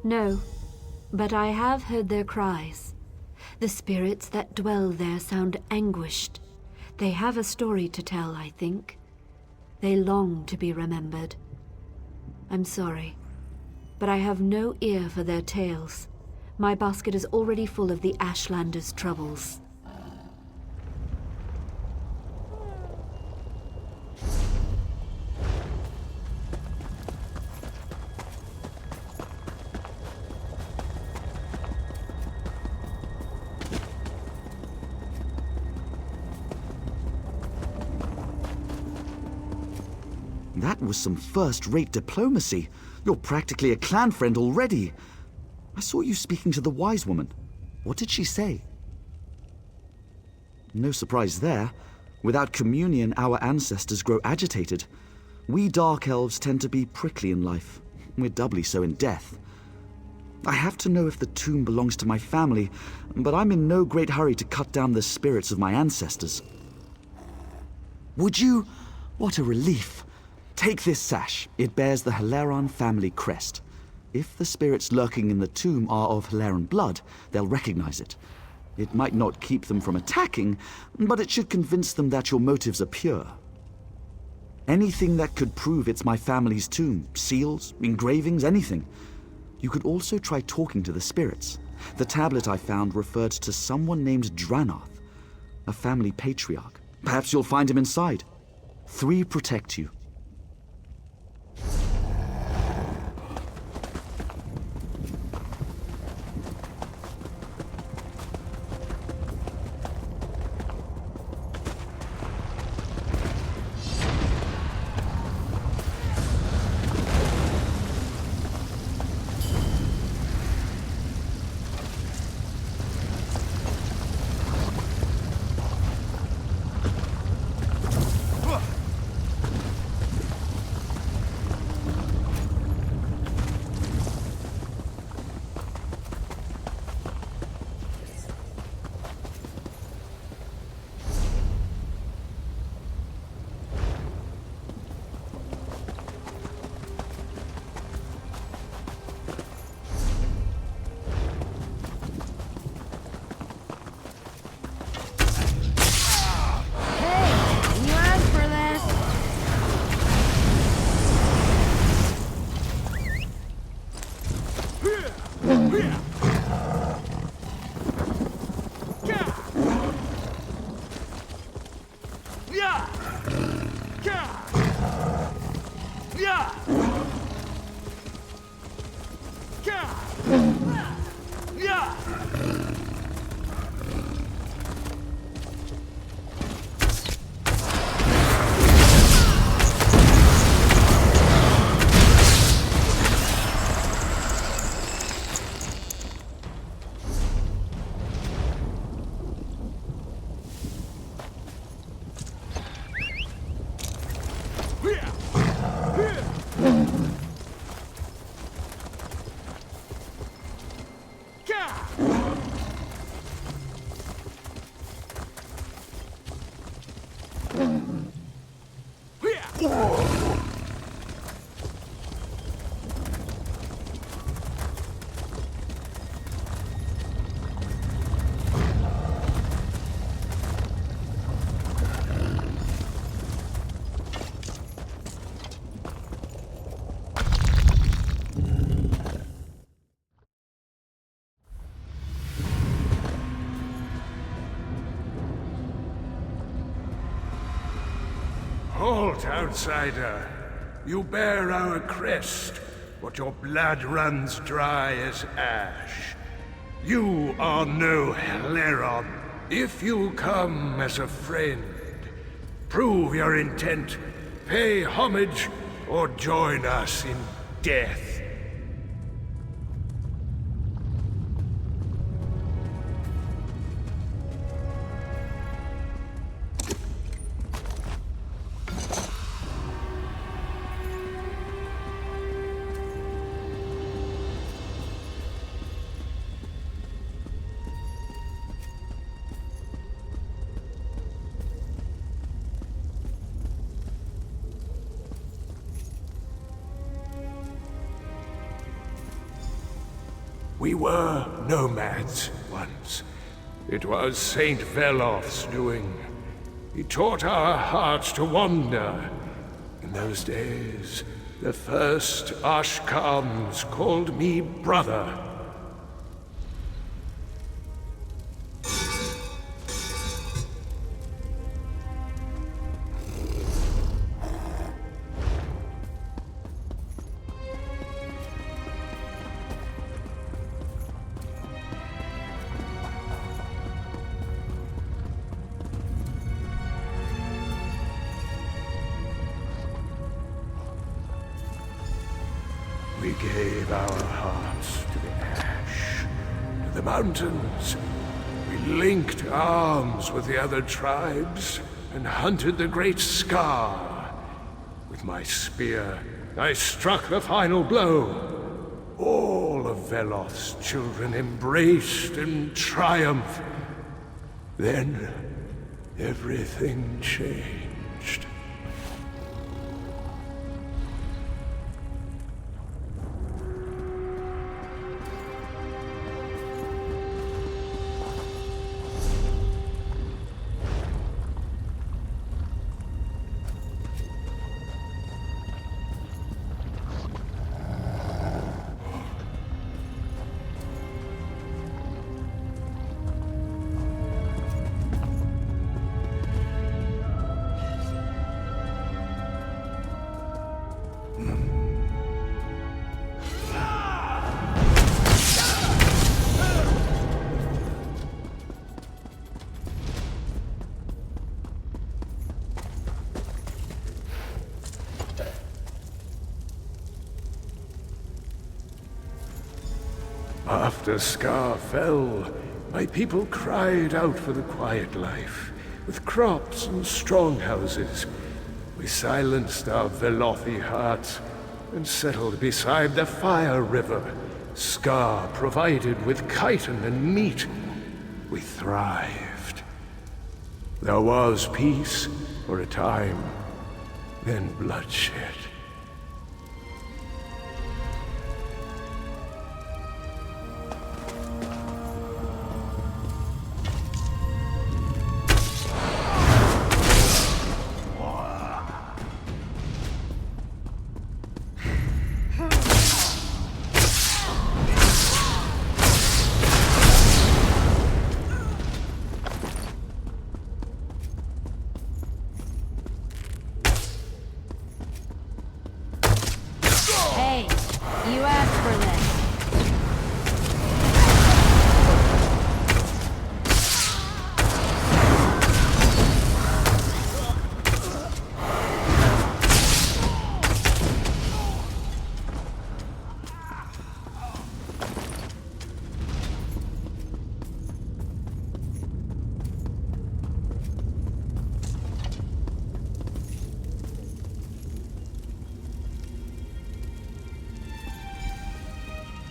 No, but I have heard their cries. The spirits that dwell there sound anguished. They have a story to tell, I think. They long to be remembered. I'm sorry, but I have no ear for their tales. My basket is already full of the Ashlanders' troubles. That was some first-rate diplomacy. You're practically a clan friend already. I saw you speaking to the wise woman. What did she say? No surprise there. Without communion, our ancestors grow agitated. We Dark Elves tend to be prickly in life. We're doubly so in death. I have to know if the tomb belongs to my family, but I'm in no great hurry to cut down the spirits of my ancestors. Would you? What a relief. Take this sash. It bears the Hilaron family crest. If the spirits lurking in the tomb are of Hilaron blood, they'll recognize it. It might not keep them from attacking, but it should convince them that your motives are pure. Anything that could prove it's my family's tomb, seals, engravings, anything. You could also try talking to the spirits. The tablet I found referred to someone named Dranoth, a family patriarch. Perhaps you'll find him inside. 3 protect you. Halt, outsider. You bear our crest, but your blood runs dry as ash. You are no Hilaron. If you come as a friend, prove your intent, pay homage, or join us in death. We were nomads once. It was Saint Veloth's doing. He taught our hearts to wander. In those days, the first Ashkans called me brother. gave our hearts to the ash, to the mountains. We linked arms with the other tribes and hunted the great Scar. With my spear, I struck the final blow. All of Veloth's children embraced in triumph. Then, everything changed. After Scar fell, my people cried out for the quiet life, with crops and strong houses. We silenced our Velothi hearts and settled beside the Fire River. Scar provided with chitin and meat. We thrived. There was peace for a time, then bloodshed. Hey, you asked for this.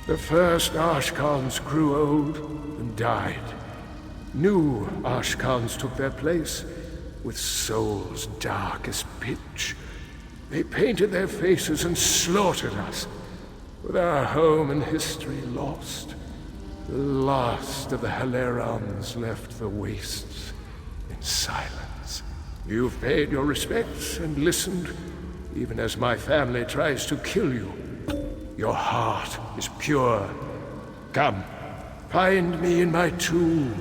The first Ashkans grew old and died. New Ashkans took their place, with souls dark as pitch. They painted their faces and slaughtered us, with our home and history lost. The last of the Hilerons left the wastes in silence. You've paid your respects and listened, even as my family tries to kill you. Your heart is pure. Come, find me in my tomb.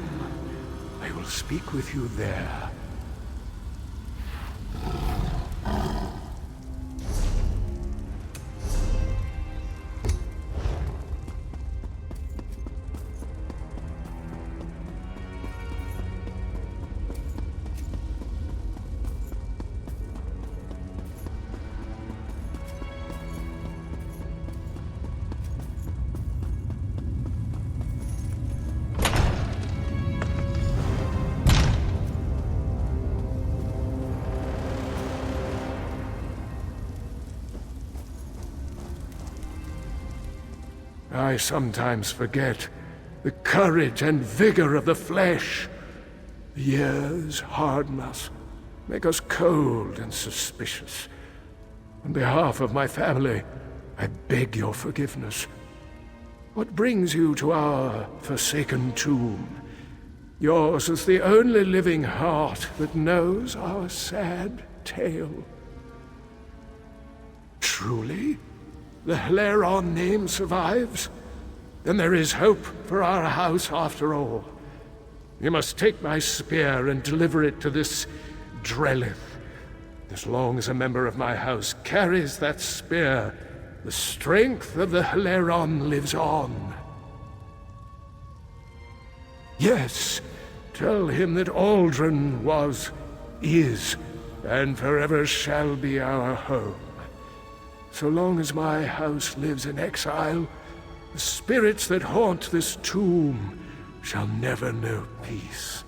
I will speak with you there. I sometimes forget the courage and vigor of the flesh. The years harden us, make us cold and suspicious. On behalf of my family, I beg your forgiveness. What brings you to our forsaken tomb? Yours is the only living heart that knows our sad tale. Truly? The Hileron name survives? Then there is hope for our house after all. You must take my spear and deliver it to this Drellith. As long as a member of my house carries that spear, the strength of the Hileron lives on. Yes, tell him that Aldrin was, is, and forever shall be our home. So long as my house lives in exile, the spirits that haunt this tomb shall never know peace.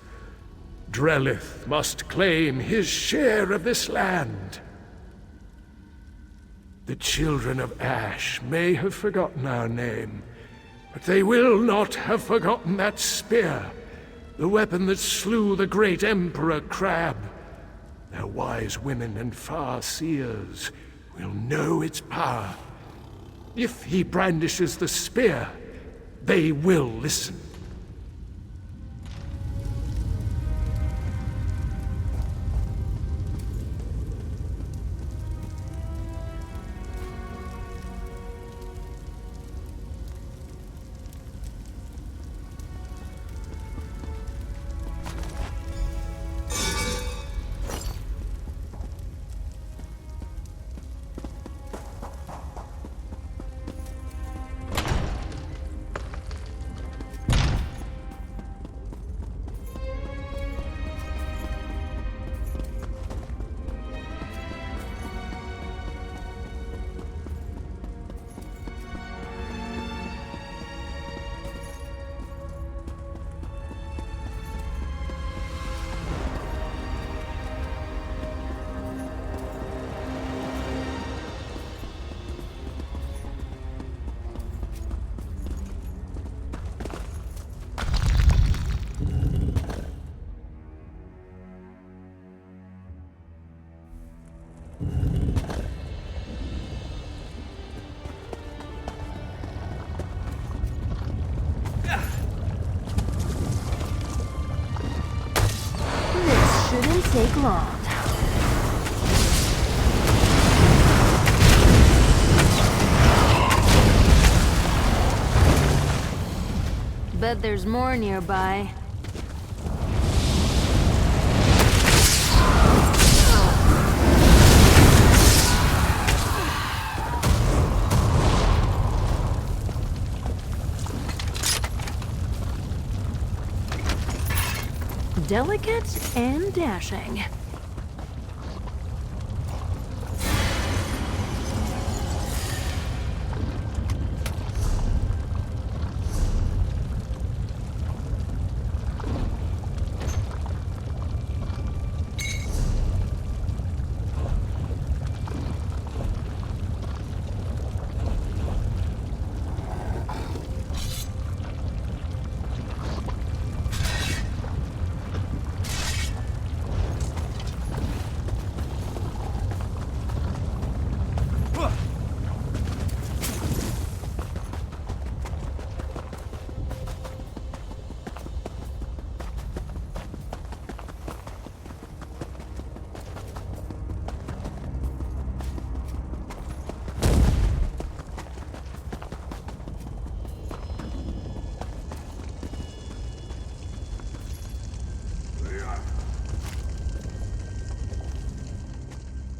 Drellith must claim his share of this land. The children of Ash may have forgotten our name, but they will not have forgotten that spear, the weapon that slew the great Emperor Crab. Their wise women and far seers will know its power. If he brandishes the spear, they will listen. Shouldn't take long. Bet there's more nearby. Delicate and dashing.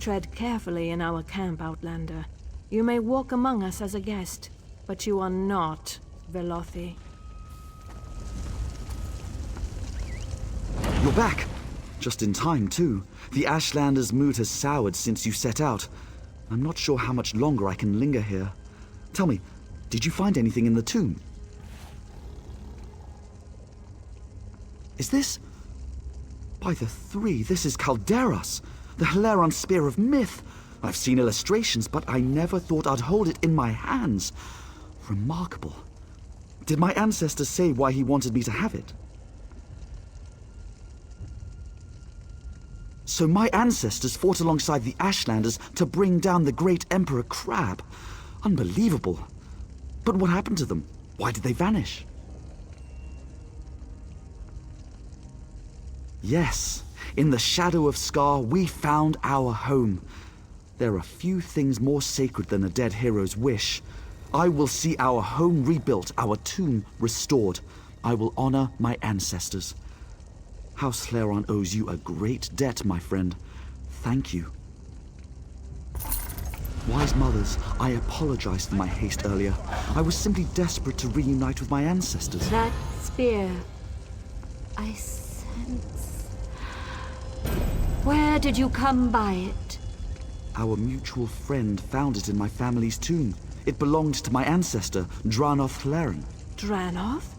Tread carefully in our camp, Outlander. You may walk among us as a guest, but you are not Velothi. You're back! Just in time, too. The Ashlander's mood has soured since you set out. I'm not sure how much longer I can linger here. Tell me, did you find anything in the tomb? Is this... By the three, this is Calderas, the Heleron Spear of Myth. I've seen illustrations, but I never thought I'd hold it in my hands. Remarkable. Did my ancestors say why he wanted me to have it? So my ancestors fought alongside the Ashlanders to bring down the great Emperor Crab. Unbelievable. But what happened to them? Why did they vanish? Yes, in the shadow of Scar, we found our home. There are few things more sacred than a dead hero's wish. I will see our home rebuilt, our tomb restored. I will honor my ancestors. House Heleron owes you a great debt, my friend. Thank you. Wise mothers, I apologize for my haste earlier. I was simply desperate to reunite with my ancestors. That spear, I sense... Where did you come by it? Our mutual friend found it in my family's tomb. It belonged to my ancestor, Dranoth Hlaren. Dranoth?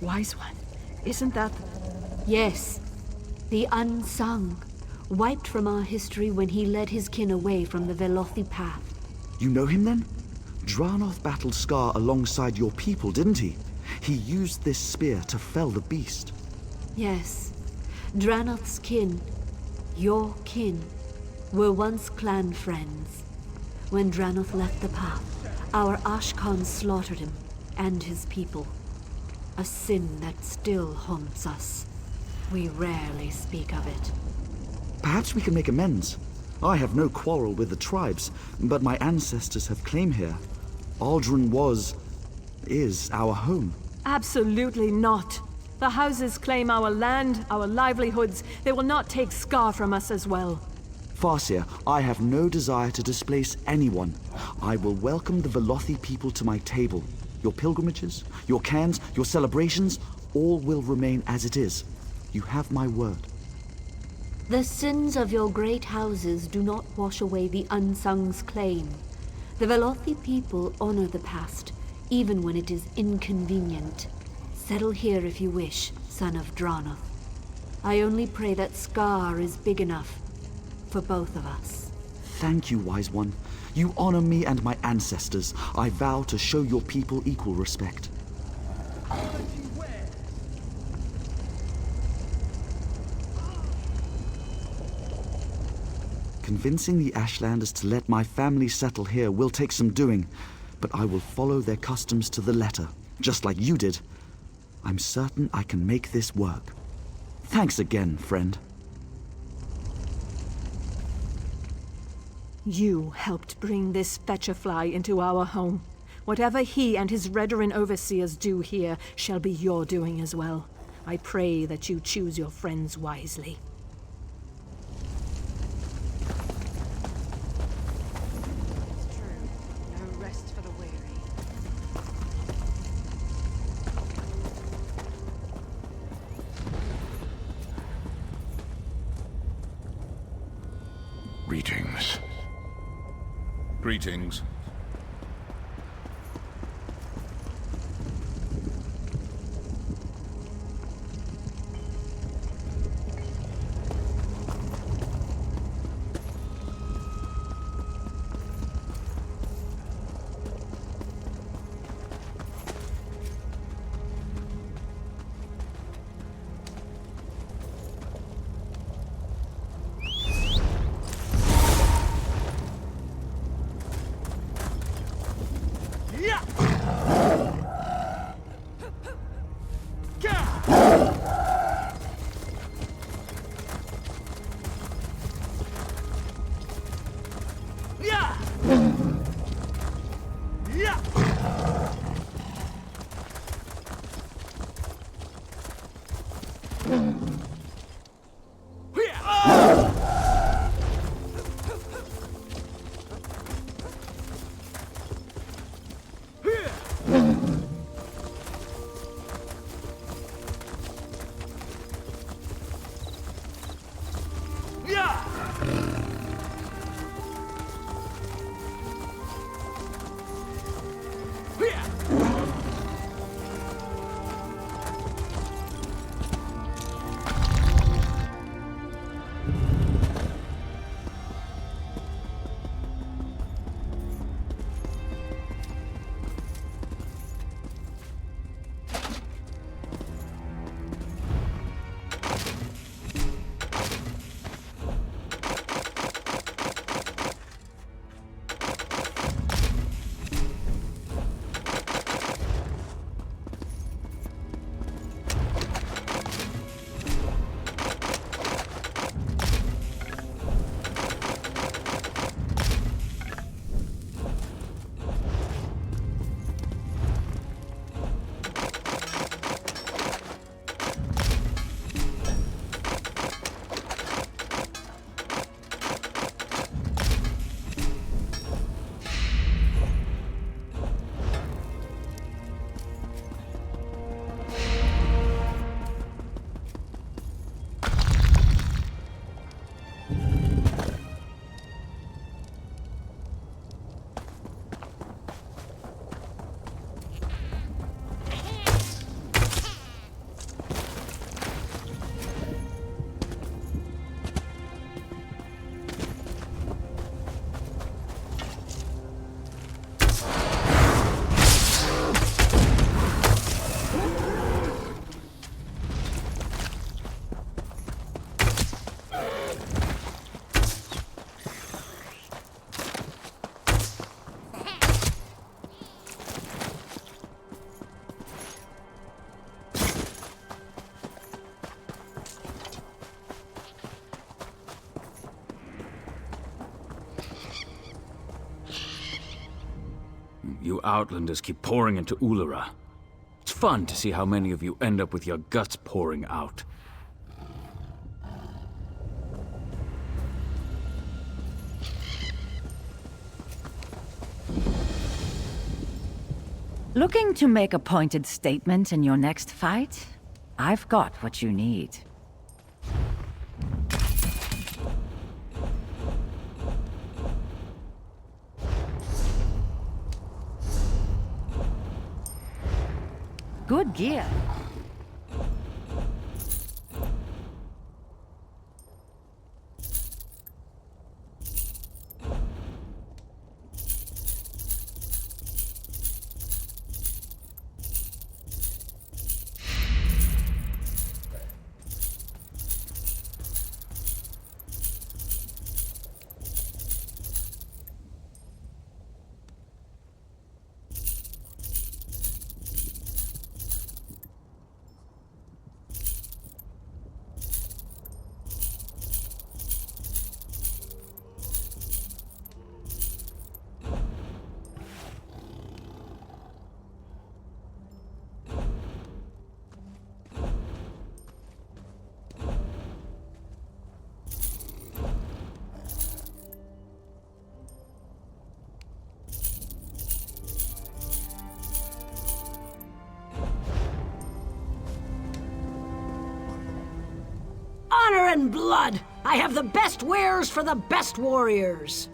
Wise one, isn't that... Yes, the unsung, wiped from our history when he led his kin away from the Velothi path. You know him then? Dranoth battled Scar alongside your people, didn't he? He used this spear to fell the beast. Yes, Dranoth's kin, your kin, were once clan friends. When Dranoth left the path, our Ashkan slaughtered him and his people. A sin that still haunts us. We rarely speak of it. Perhaps we can make amends. I have no quarrel with the tribes, but my ancestors have claim here. Aldrin is our home. Absolutely not. The houses claim our land, our livelihoods. They will not take Scar from us as well. Farseer, I have no desire to displace anyone. I will welcome the Velothi people to my table. Your pilgrimages, your cairns, your celebrations, all will remain as it is. You have my word. The sins of your great houses do not wash away the unsung's claim. The Velothi people honor the past, even when it is inconvenient. Settle here if you wish, son of Dranoth. I only pray that Scar is big enough for both of us. Thank you, Wise One. You honor me and my ancestors. I vow to show your people equal respect. Convincing the Ashlanders to let my family settle here will take some doing, but I will follow their customs to the letter, just like you did. I'm certain I can make this work. Thanks again, friend. You helped bring this Fetcherfly into our home. Whatever he and his Redoran overseers do here shall be your doing as well. I pray that you choose your friends wisely. Greetings. Greetings. Outlanders keep pouring into Ulura. It's fun to see how many of you end up with your guts pouring out. Looking to make a pointed statement in your next fight? I've got what you need. Good gear. Honor and blood! I have the best wares for the best warriors!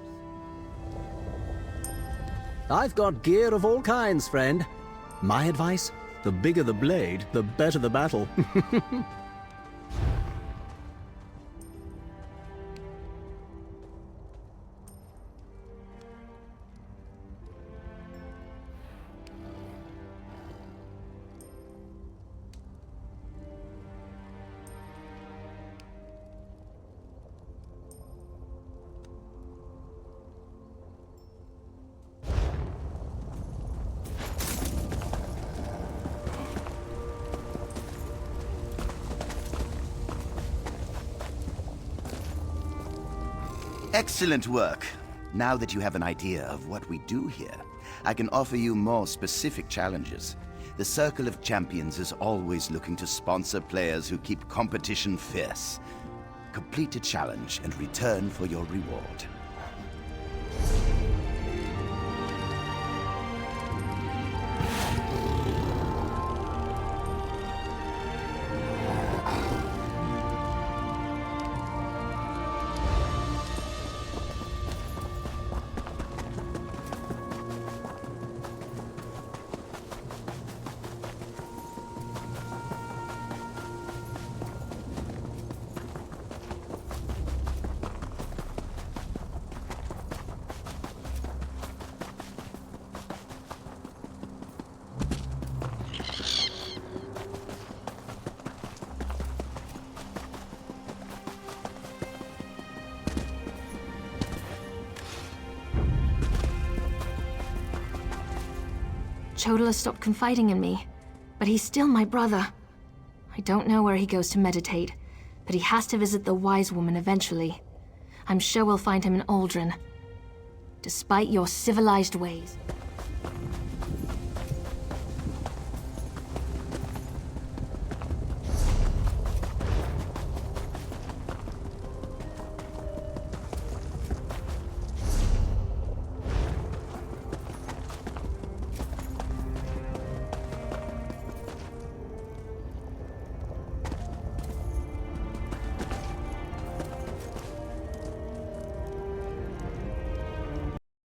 I've got gear of all kinds, friend. My advice? The bigger the blade, the better the battle. Excellent work. Now that you have an idea of what we do here, I can offer you more specific challenges. The Circle of Champions is always looking to sponsor players who keep competition fierce. Complete a challenge and return for your reward. Chodala stopped confiding in me, but he's still my brother. I don't know where he goes to meditate, but he has to visit the Wise Woman eventually. I'm sure we'll find him in Aldrin. Despite your civilized ways.